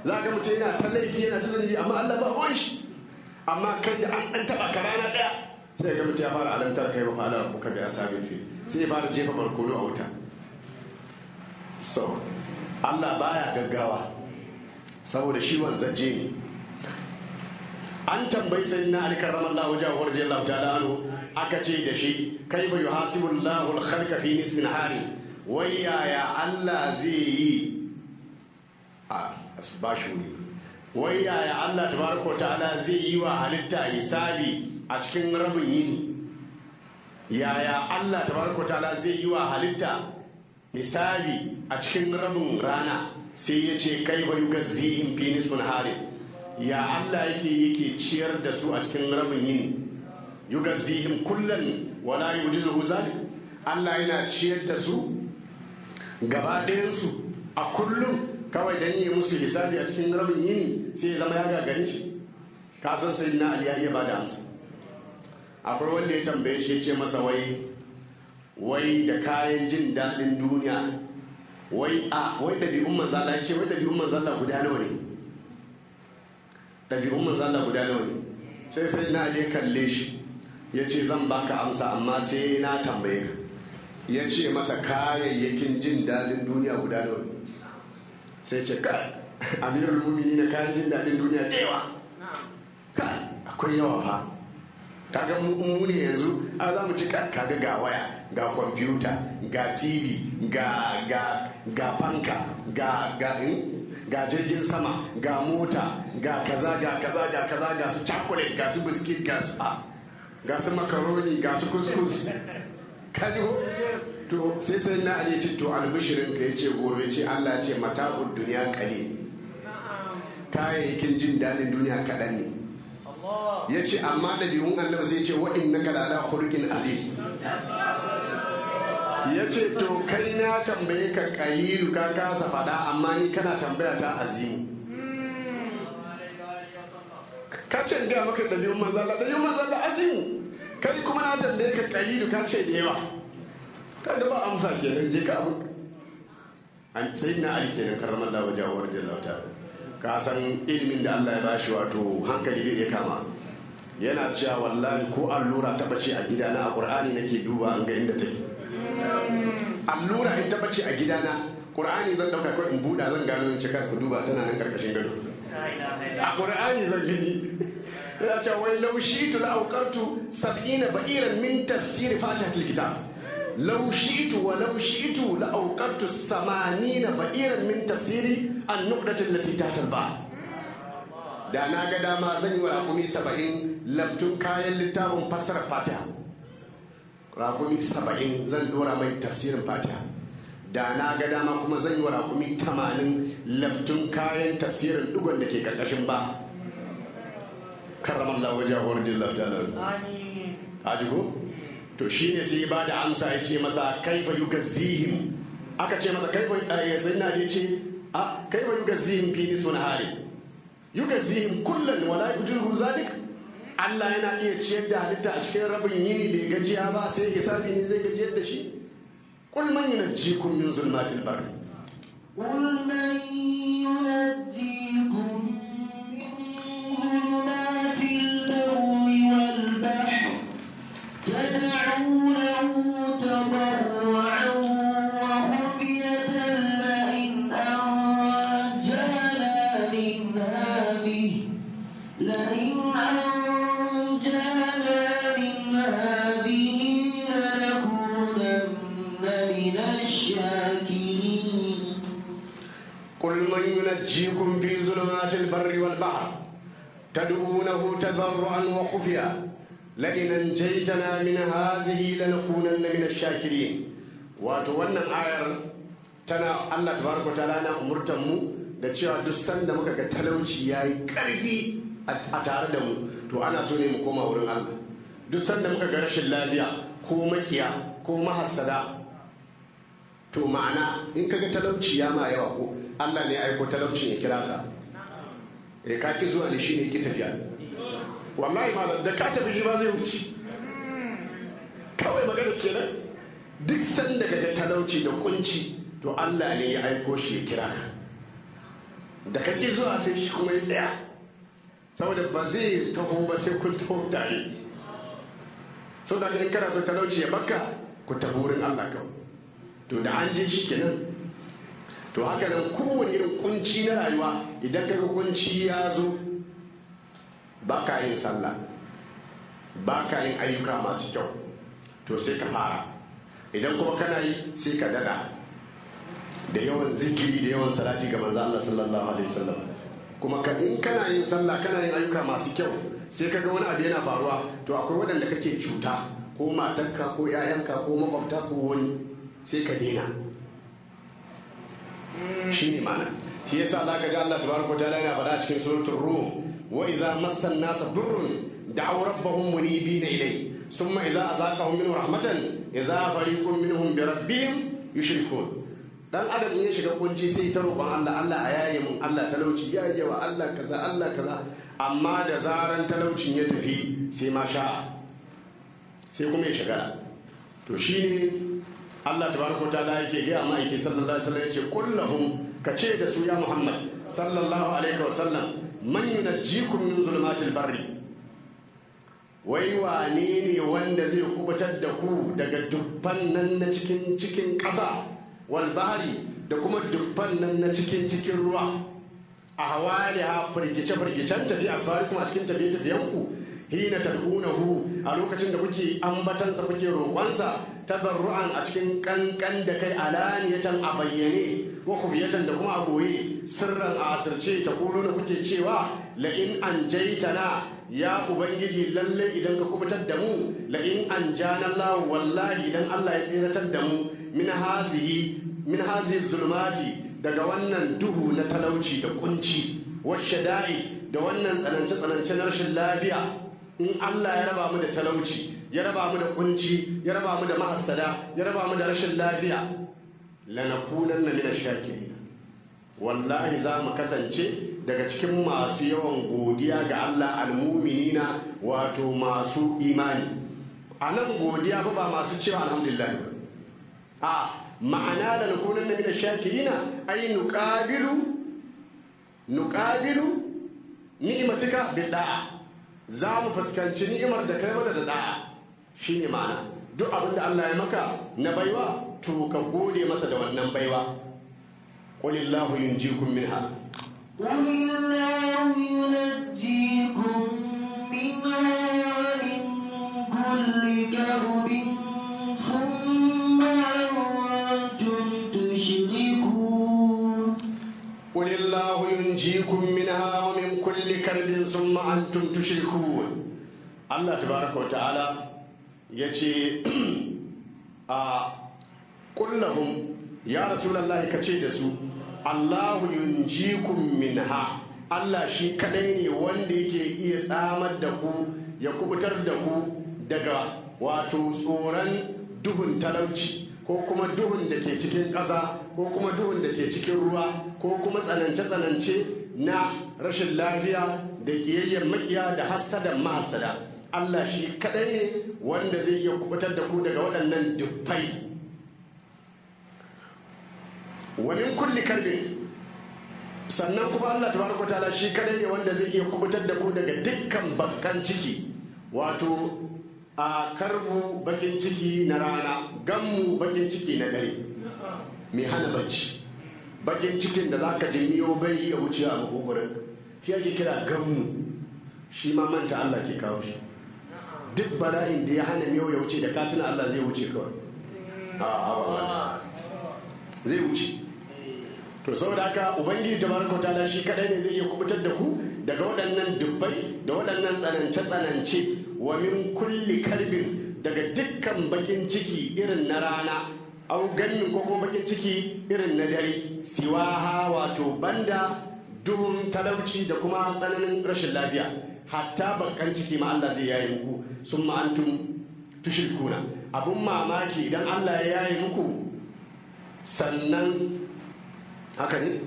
S4: Za ka mutum yana ta laifi, yana ta zanibi, amma Allah ba ruwan shi. Amma kai da an ɗan taɓa ka rana ɗaya, sai ga mutum ya fara alamtar kai ba fa'ala rabbuka bi ashabil fil, sai ya fara jefa barkono a wuta. So Allah baya gaggawa saboda shi wanzanje ne. An tambayi sayyidina Ali karramallahu wajhahu radiyallahu ta'ala anhu, aka ce da shi kaifa yuhasibullahu al-khalqa fi nisfi nahari, wai yaya Allah zai yi ba shi wuri, wai yaya Allah tabaraka wa ta'ala zai yi wa halitta hisabi a cikin rabin yini, yaya Allah tabaraka ta'ala zai yi wa halitta misali a cikin rabin rana, sai ya ce kai ba yugazzihim fi nisfin hari, ya Allah yake ciyar da su a cikin rabin yini. Yugazzihim kullan wala yujizuhu zalik, Allah yana ciyar da su gaba ɗayansu a kullum kawai dan yi musu hisabi a cikin rabin yini sai ya zama ya gagare shi. Ka san sai na Ali ya iya bada amsa. Akwai wanda ya tambaye shi ya ce masa wai da kayan jin daɗin duniya wai ɗabi'un manzo Allah, ya ce wai ɗabi'un manzo Allah guda nawa ne? Ɗabi'un manzo Allah guda nawa ne? Sai na Ali ya kalle shi ya ce zan baka amsa amma sai na tambaye ka. Ya ce masa kayayyakin jin daɗin duniya guda nawa ne? Sai ce kai amirul mu'minin kayan jin daɗin duniya da yawa. Kai akwai yawa fa. Kaga mu ne yanzu a za mu ci kaga ga waya, ga kwamfuta, ga tv, ga fanka, ga jirgin sama, ga mota, ga kaza ga su chocolate, ga su biskit, ga su makaroni, ga su kuskus. Kaji ko? To sai na Ali ce to albishirin ka yace goro, yace Allah ce mata'ud duniya qalil. Kayayyakin jin dadin duniya kadan ne. Ya ce amma ɗabi'un annabi sai ce wa'in na kalala khuluqin azim. Ya ce to kai na tambaye ka qalilu ka kasa fada amma ni kana tambaya ta azimu. Ka ce ga maka ɗabi'un manzo Allah azimu, kai kuma na tambaye ka qalilu ka ce da yawa. Kada ba amsa kenan, je ka abu. Sayyidina Ali kenan karramallahu wajhahu radiyallahu ta'ala. Ka san ilimin da Allah ya bashi, wato hankali bai iya kama. Yana cewa wallahi ko allura ta bace a gidana a Qur'ani nake duba an ga inda take. Allura in ta bace a gidana Qur'ani zan dauka ko in buda zan gano in cika ku duba tana nan karkashin gado. A Qur'ani zan gani. Yana cewa wai law shi'tu la awqartu 70 ba'iran min tafsir fatihatil kitab. لو شئت لأوقرت 80 بئيرا من تفسير النقطة التي تحت البحر. da na ga dama zan yi wa raƙumi 70 labtun kayan littafin fassarar fatiha. Raƙumi 70 zan dora mai tafsirin fatiha. Da na ga dama kuma zan yi wa raƙumi 80 labtun kayan tafsirin dugon da ke ƙarƙashin ba. Karramallahu wajhahu radiyallahu ta'ala. Amin. Haji ko? To shi ne sai ba da amsa ya ce masa kaifa yugazzihim. Aka ce masa kaifa sayyidina Ali ce kaifa yugazzihim fi nisfin hari. Yugazzihim kullan wala yujiru zalik. Allah yana iya ciyar da halitta a cikin rabin yini bai gajiya ba, sai hisabi ne zai gajiyar da shi. Qul man yunajjikum min zulmatil barri.
S3: قل من ينجيكم من ظلمات البر والبحر تدعونه تضرعا وخفية لئن أنجانا من هذه لنكونن من الشاكرين.
S4: قل من ينجيكم في ظلمات البر والبحر تدعونه تضرعا وخفية لئن أنجيتنا من هذه لنكونن من الشاكرين. wato wannan ayar tana Allah tabaraka ta'ala na umurtan mu da cewa duk sanda muka ga talauci yayi karfi a tare da mu to ana so ne mu koma wurin Allah. Duk sanda muka ga rashin lafiya ko makiya ko mahassada to ma'ana in kaga talauci ya ma yawa ko Allah ne ya aiko talaucin ya kira ka. Ka ki zuwa ne shine ki tafiya. Wallahi malam da ka tafi shi ba zai wuce. Kawai magana kenan. Duk sanda kaga talauci da kunci to Allah ne ya aiko shi ya kira ka. Da ka ki zuwa sai shi kuma ya tsaya. Saboda ba zai taho ba sai kun taho tare. Saboda in kana so talauci ya baka ku tafi wurin Allah kawai. To da an je shi kenan. To haka nan kowane irin kunci na rayuwa idan kaga kunci ya zo ba ka yin sallah ba ka yin ayyuka masu kyau to sai ka fara. Idan kuma kana yi sai ka dada da yawan zikiri da yawan salati ga manzo Allah sallallahu alaihi wasallam kuma in kana yin sallah kana yin ayyuka masu kyau sai ka ga wani abu yana faruwa to akwai waɗanda kake cuta ko matarka ko 'ya'yanka ko makwabta ko wani sai ka daina shi ne mana shi yasa za ka ji Allah tabaraka wa ta'ala yana faɗa a cikin suratul rum wa iza massan nasa durrun da'aw rabbahum munibina ilayhi summa iza azaqahum minhu rahmatan iza fariqun minhum bi rabbihim yushrikun. Dan adam in ya shiga kunci sai ta roƙon Allah, Allah a yaye mun, Allah talauci ya yawa, Allah kaza Allah kaza, amma da zaran talaucin ya tafi sai ma sha'a sai kuma ya shigara. To shine Allah tabaraka ta'ala yake ga ma'aiki sallallahu alaihi wasallam yace kullahum kace da su ya Muhammad sallallahu alaihi wasallam man yunajjikum min zulumatil barri, wai wane ne wanda zai kubutar da ku daga dubban nan na cikin ƙasa wal bahri da kuma dubban nan na cikin ruwa, a hawaliha firgice-firgicen tafi asfari kuma a cikin tafiye-tafiyenku hina tad'unahu a lokacin da kuke ambatansa kuke roƙonsa tadarru'an a cikin kankan da kai alaniyatan a bayyane wa khufiyatan da kuma a goye sirran a asirce ta kuluna kuke cewa la in anjaytana ya ubangiji lalle idan ka kubutar da mu la in anjana Allah wallahi idan Allah ya tsiratar da mu min hazihi zulumati daga wannan duhu na talauci da kunci washada'i da wannan tsanance na rashin lafiya, in Allah ya raba mu da talauci ya raba mu da kunci ya raba mu da mahasada ya raba mu da rashin lafiya lanakunanna min ash-shakirin, wallahi za mu kasance daga cikin masu yawan godiya ga Allah almuminina wato masu imani. A nan godiya ba masu cewa alhamdulillah ba, a ma'ana da nukunan na mina shakirina ai nuƙabilu ni'imatika bi da'a, za mu fuskanci ni'imar da kai mana da da'a shine ma'ana. Duk abin da Allah ya maka na baiwa to ka gode masa da wannan baiwa. qulillahu yunjikum minha
S3: قل الله ينجيكم منها ومن كل كرب ثم أنتم تشركون.
S4: قل الله ينجيكم منها ومن كل كرب ثم أنتم تشركون. الله تبارك وتعالى يجي قل لهم يا رسول الله كتشي دسو Allahu yunjikum minha, Allah shi kadai ne wanda yake iya tsamar da ku ya kubutar da ku daga wato tsoron duhun talauci ko kuma duhun da ke cikin ƙasa ko kuma duhun da ke cikin ruwa ko kuma tsanance-tsanance na rashin lafiya da ƙiyayyar makiya da hasadan mahasada. Allah shi kadai ne wanda zai iya kubutar da ku daga waɗannan dubbai. Wani kulli karbin, sannan kuma Allah tabaraka ta'ala shi kadai ne wanda zai iya kubutar da ku daga dukkan bakan ciki, wato a karbu bakin ciki na rana, gammu bakin ciki na dare mai hana bacci, bakin cikin da zaka ji miyo bai iya wuce a makogoron shi ake kira gammu, shi ma manta Allah ke kawo shi. Duk bala'in da ya hana miyo ya wuce da katina Allah zai wuce kawai zai wuce. To saboda haka ubangiji tabaraka ta'ala shi kadai ne zai iya kubutar da ku daga waɗannan dubbai da waɗannan tsanance wa min kulli karbin, daga dukkan bakin ciki irin na rana au ganin ko kuma bakin ciki irin na dare, siwaha wato banda duhun talauci da kuma tsananin rashin lafiya, hatta bakan ciki ma Allah zai yaye muku summa antum tushrikuna. Abun mamaki idan Allah ya yaye muku sannan haka ne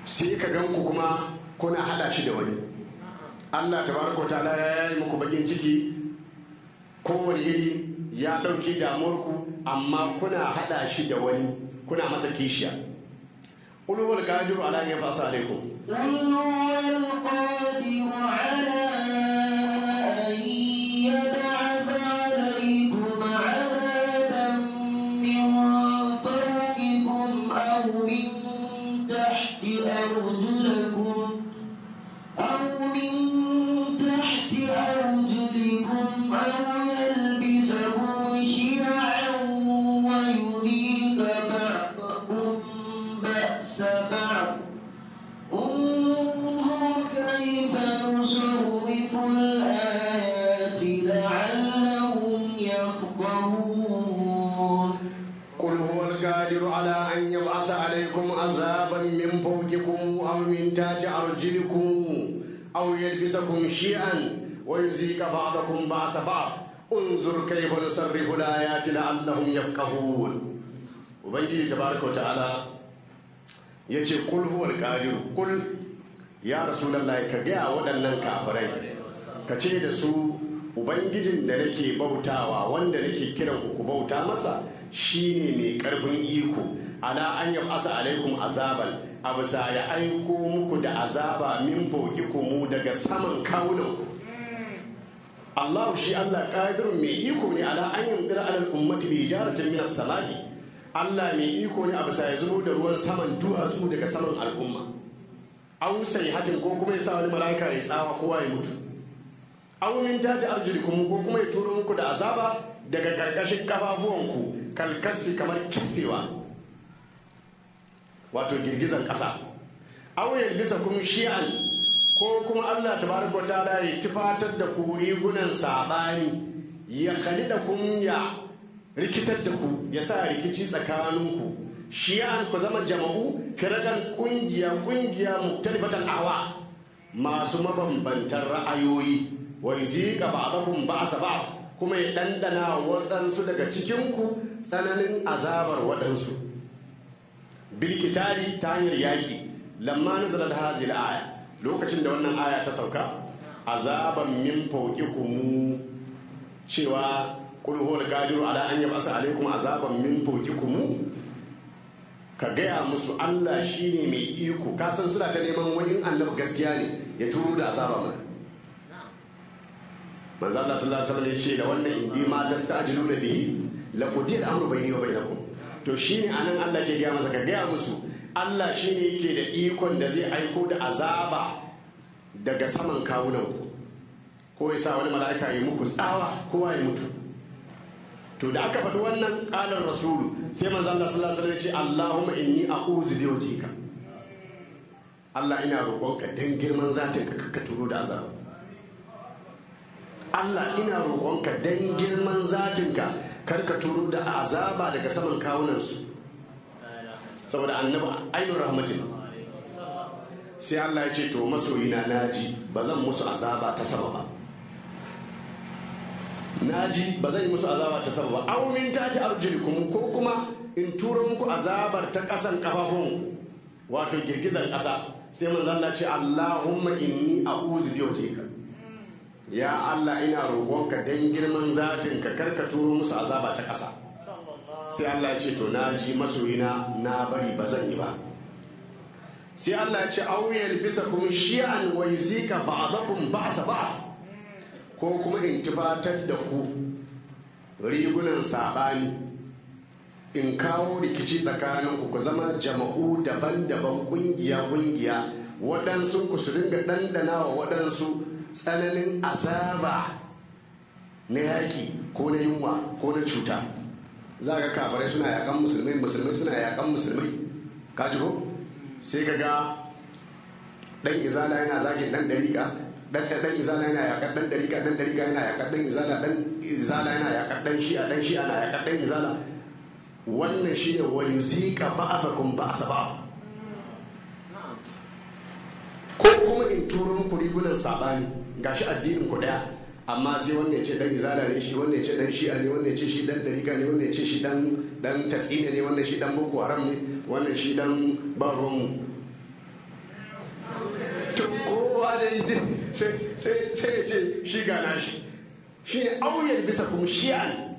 S4: sai ka gan ku kuma kuna hada shi da wani. Allah tabaraka ta'ala ya yi muku bakin ciki kowane iri ya dauke damuwar ku, amma kuna hada shi da wani, kuna masa kishiya. ulul qadiru ala an yafasa alaikum
S3: ulul qadiru ala an yab'atha alaikum adaban min fawqikum aw min tahti arjulikum أو يلبسكم شيعا ويذيق بعضكم بأس بعض انظر الآيات لعلهم يفقهون
S4: قل هو القادر على أن يبعث عليكم عذابا من فوقكم أو من تحت أرجلكم أو يلبسكم شيئا ويذيق بعضكم بعض بعض انظر كيف نصرف الآيات لعلهم يفقهون. وبنجي تبارك وتعالى يجي قل هو القادر قل يا رسول الله كجاء waɗannan kafirai ka ce da su ubangijin da nake bautawa wanda nake kiran ku bauta masa shine mai karfin iko ala an yab'asa alaikum azaban absa ya aiko muku da azaba min fawqikum daga saman kawunan ku. Allah shi Allah qadirun mai iko ne ala an yamdira alal ummati bi jaratin min as-samai. Allah mai iko ne absa ya zubo da ruwan saman duwatsu daga saman al'umma. Aw sai hatin ko kuma ya sa wani malaika ya tsawa kowa ya mutu. Aw min tati arjulikum ko kuma ya turo muku da azaba daga karkashin kafafuwanku kalkasfi kamar kisfewa wato girgizar ƙasa. Aw yalbisa kum shi'an ko kuma Allah tabaraka ta'ala ya tufatar da ku rigunan sabani ya khalida kum ya rikitar da ku ya sa rikici tsakaninku shi'an ku zama jama'u firadan kungiya muktalifatan ahwa masu mabambantan ra'ayoyi wa yuzika ba'dakum ba'sa ba'd kuma ya dandana wasansu daga cikinku tsananin azabar waɗansu bilkitali ta hanyar yaƙi lamma nazalat hazil aya lokacin da wannan aya ta sauka azaban min fawqikum cewa qul huwal qadiru ala an yab'asa alaykum azaban min fawqikum ka gaya musu Allah shine mai iko ka san suna ta neman wani annabi gaskiya ne ya turo da azaba mana manzo Allah sallallahu alaihi wasallam ya ce da wannan indi ma tastajilu bihi la qudir amru bayni wa bainakum to shine anan Allah ke gaya masa ka gaya musu Allah shine yake da ikon da zai aiko da azaba daga saman kawunan ku ko ya sa wani mala'ika ya muku tsawa kowa ya mutu. To da aka faɗi wannan ƙalar rasulu sai manzo Allah sallallahu alaihi wasallam ya ce Allahumma inni a'udhu bi wajhika Allah ina roƙonka dan girman zatin ka turo da azaba. Allah ina roƙonka dan girman zatin ka karka turo da azaba daga saman kawunan su saboda annabi ainur rahmatin. Sai Allah ya ce to masoyina naji bazan musu azaba ta sama ba naji ba zan yi musu azaba ta sama ba aw min tati arjulikum ko kuma in turo muku azabar ta kasan kafafun wato girgizar kasa sai manzo Allah ce Allahumma inni a'udhu bi wajhika ya Allah ina roƙonka dan girman zatin ka karka turo musu azaba ta kasa sai Allah ya ce to naji masoyina na bari ba zan yi ba. Sai Allah ya ce aw yalbisakum shi'an wa yuzika ba'dakum ba'sa ba'd ko kuma in tufatar da ku rigunan saɓani in kawo rikici tsakaninku ku zama jama'u daban-daban ƙungiya-ƙungiya waɗansu ku su dinga ɗanɗana wa waɗansu tsananin azaba na yaƙi ko na yunwa ko na cuta. Za ga kafirai suna yaƙan musulmai suna yaƙan musulmai kaji ko sai ka ga ɗan izala yana zagin ɗan ɗariƙa dan izala yana yakar dan dariƙa yana yakar dan izala yana yakar dan shi'a na yakar dan izala. Wannan shine wa yuzika ba'dakum ba'sa ba'd ko kuma in turo muku rigunan sabani gashi addinin ku daya amma sai wanda ya ce dan izala ne shi wanda ya ce dan shi'a ne wanda ya ce shi dan dariƙa ne wanda ya ce shi dan tatsina ne wanda shi dan boko haram ne wanda shi dan baron kowa da sai ya ce shi gana shi ne auyar bisa kuma shi'an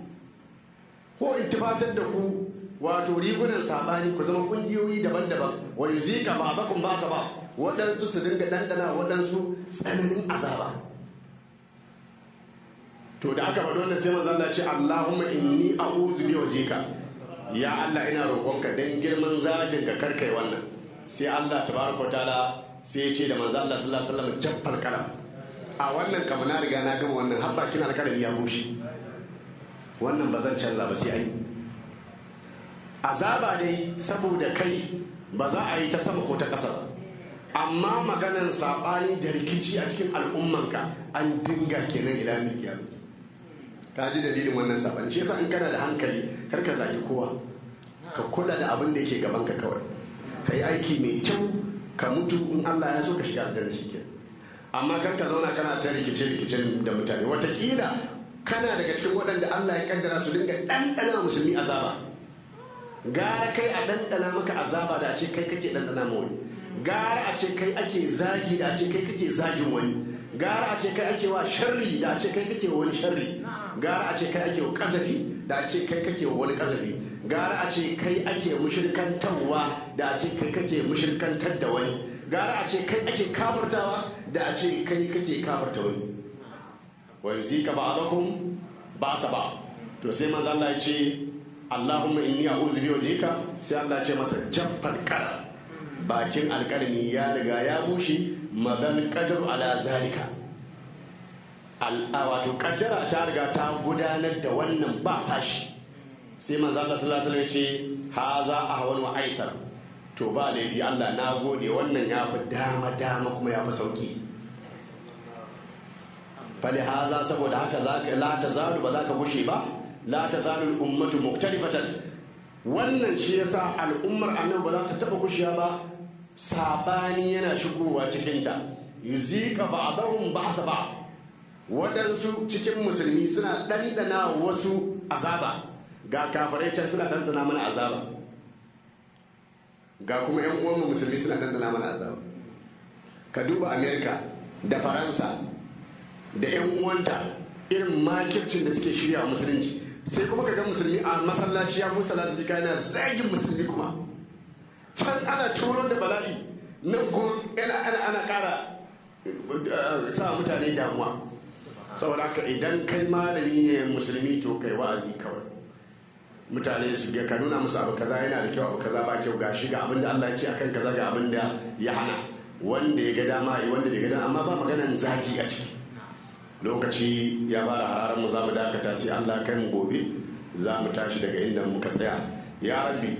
S4: ko in tufatar da ku wato rigunan sabani ku zama kungiyoyi daban-daban wani zika ba bakun ba sa ba waɗansu su dinga ɗanɗana waɗansu tsananin azaba. To da aka faɗi wannan sai manzo Allah ce Allahumma inni a'udhu bi wajhika ya Allah ina roƙonka dan girman zatin ka karkai wannan. Sai Allah tabaraka wa ta'ala sai ya ce da manzo Allah sallallahu alaihi wasallam jaffar kalam a wannan kamar na riga na gama wannan habba kina da kalami ya bushe wannan ba zan canza ba sai ai azaba dai saboda kai ba za a yi ta sama ko ta ƙasa ba amma maganan saɓani da rikici a cikin al'ummanka an dinga kenan ila milkiyar. Ka ji dalilin wannan saɓani. Shi yasa in kana da hankali kar ka zagi kowa, ka kula da abin da yake gabanka kawai, ka yi aiki mai kyau, ka mutu in Allah ya so ka shiga aljanna shi ke. Amma kar ka zauna kana ta rikice-rikice da mutane. Wataƙila kana daga cikin waɗanda Allah ya kaddara su dinga ɗanɗana musulmi azaba. Gara kai a ɗanɗana maka azaba da a ce kai kake ɗanɗana ma wani. Gara a ce kai ake zagi da a ce kai kake zagin wani. Gara a ce kai ake wa sharri da a ce kai kake wa wani sharri. Gara a ce kai ake wa ƙazafi da a ce kai kake wa wani ƙazafi. Gara a ce kai ake mushrikantarwa da a ce kai kake mushrikantar da wani. Gara a ce kai ake kafirtawa da a ce kai kake kafirta wani. Wa yuzika ba'dakum ba'sa ba. To sai manzo Allah ya ce Allahumma inni a'udhu bi wajhika, sai Allah ya ce masa jaffal qadar. Bakin alƙalmi ya riga ya bushe, madal qadar ala zalika. Wato kaddara ta riga ta gudanar da wannan ba fashi. Sai manzo Allah sallallahu alaihi wasallam ya ce haza ahwan wa aisar. To ba laifi Allah na gode, wannan ya fi dama kuma ya fi sauki. Fali haza, saboda haka la tazalu, ba za ka gushe ba, la tazalu ummatu muktalifatan. Wannan shi yasa al'ummar annabi ba za ta taba gushiya ba, sabani yana shigowa cikinta. Yuzika ba'dahum ba'sa ba. Waɗansu cikin musulmi suna ɗanɗana wasu azaba, ga kafirai can suna ɗanɗana mana azaba, ga kuma 'yan uwanmu musulmi suna ɗanɗana mana azaba. Ka duba Amerika da Faransa da 'yan uwanta irin makircin da suke shirya wa musulunci, sai kuma ka ga musulmi a masallaci ya musa lasifika yana zagin musulmi, kuma can ana turo da bala'i nan kuma ana ƙara sa mutane damuwa. Saboda haka idan kai malami ne musulmi to kai wa'azi kawai, mutane su ga ka nuna musu abu kaza yana da kyau, abu kaza ba kyau, gashi ga abin da Allah ya ce akan kaza, ga abin da ya hana, wanda ya ga dama yi, wanda bai ga dama, amma ba maganan zagi a ciki. Lokaci ya fara hararar mu, za mu dakata sai Allah kai mu gobe za mu tashi daga inda muka tsaya. Ya rabbi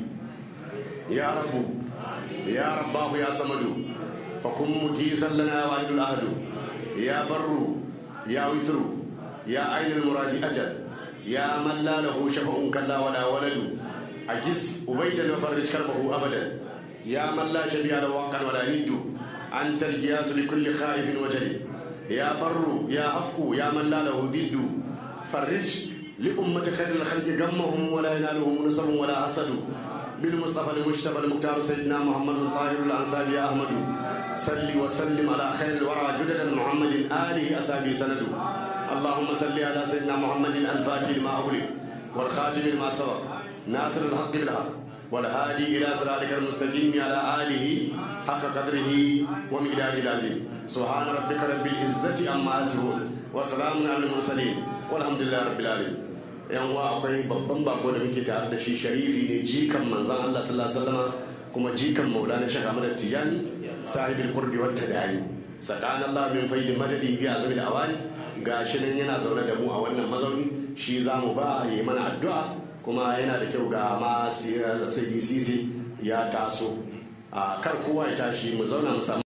S4: ya rabbu ya rabbahu ya samadu fa kun mujisan lana wa idul ahadu ya barru ya witru ya ainul muradi ajal ya man la lahu shafa'un kalla wala waladu ajis ubaydan wa farij karbahu abadan ya man la shabi'a lahu waqan wala niddu anta al-qiyas li kulli khaifin wa jali ya barru ya haqqu ya man la lahu diddu farij li ummati khairil khalqi gammahum wala yanaluhum nasabun wala hasadu bil mustafa al mujtaba al muqtar sayyidina muhammadun tahirul ansari ya ahmadu salli wa sallim ala khairil wara judadan muhammadin alihi asabi sanadu اللهم صل على سيدنا محمد الفاتح لما أغلق والخاتم لما سبق ناصر الحق بالحق والهادي إلى صراطك المستقيم على آله حق قدره ومقداره العظيم سبحان ربك رب العزة عما يصفون وسلام على المرسلين والحمد لله رب العالمين. yan uwa akwai babban bako da muke tare da shi, sharifi ne, jikan manzon Allah sallallahu alaihi wasallam, kuma jikan maulana Sheikh Ahmad Tijani sahibul qurbi wat tadani sakana Allah min faidi madadi bi azmi da awani. Gashi nan yana zaune da mu a wannan mazauni, shi za mu ba yi mana addu'a, kuma yana da kyau ga ma sai ya taso a kar kowa ya tashi, mu zauna mu samu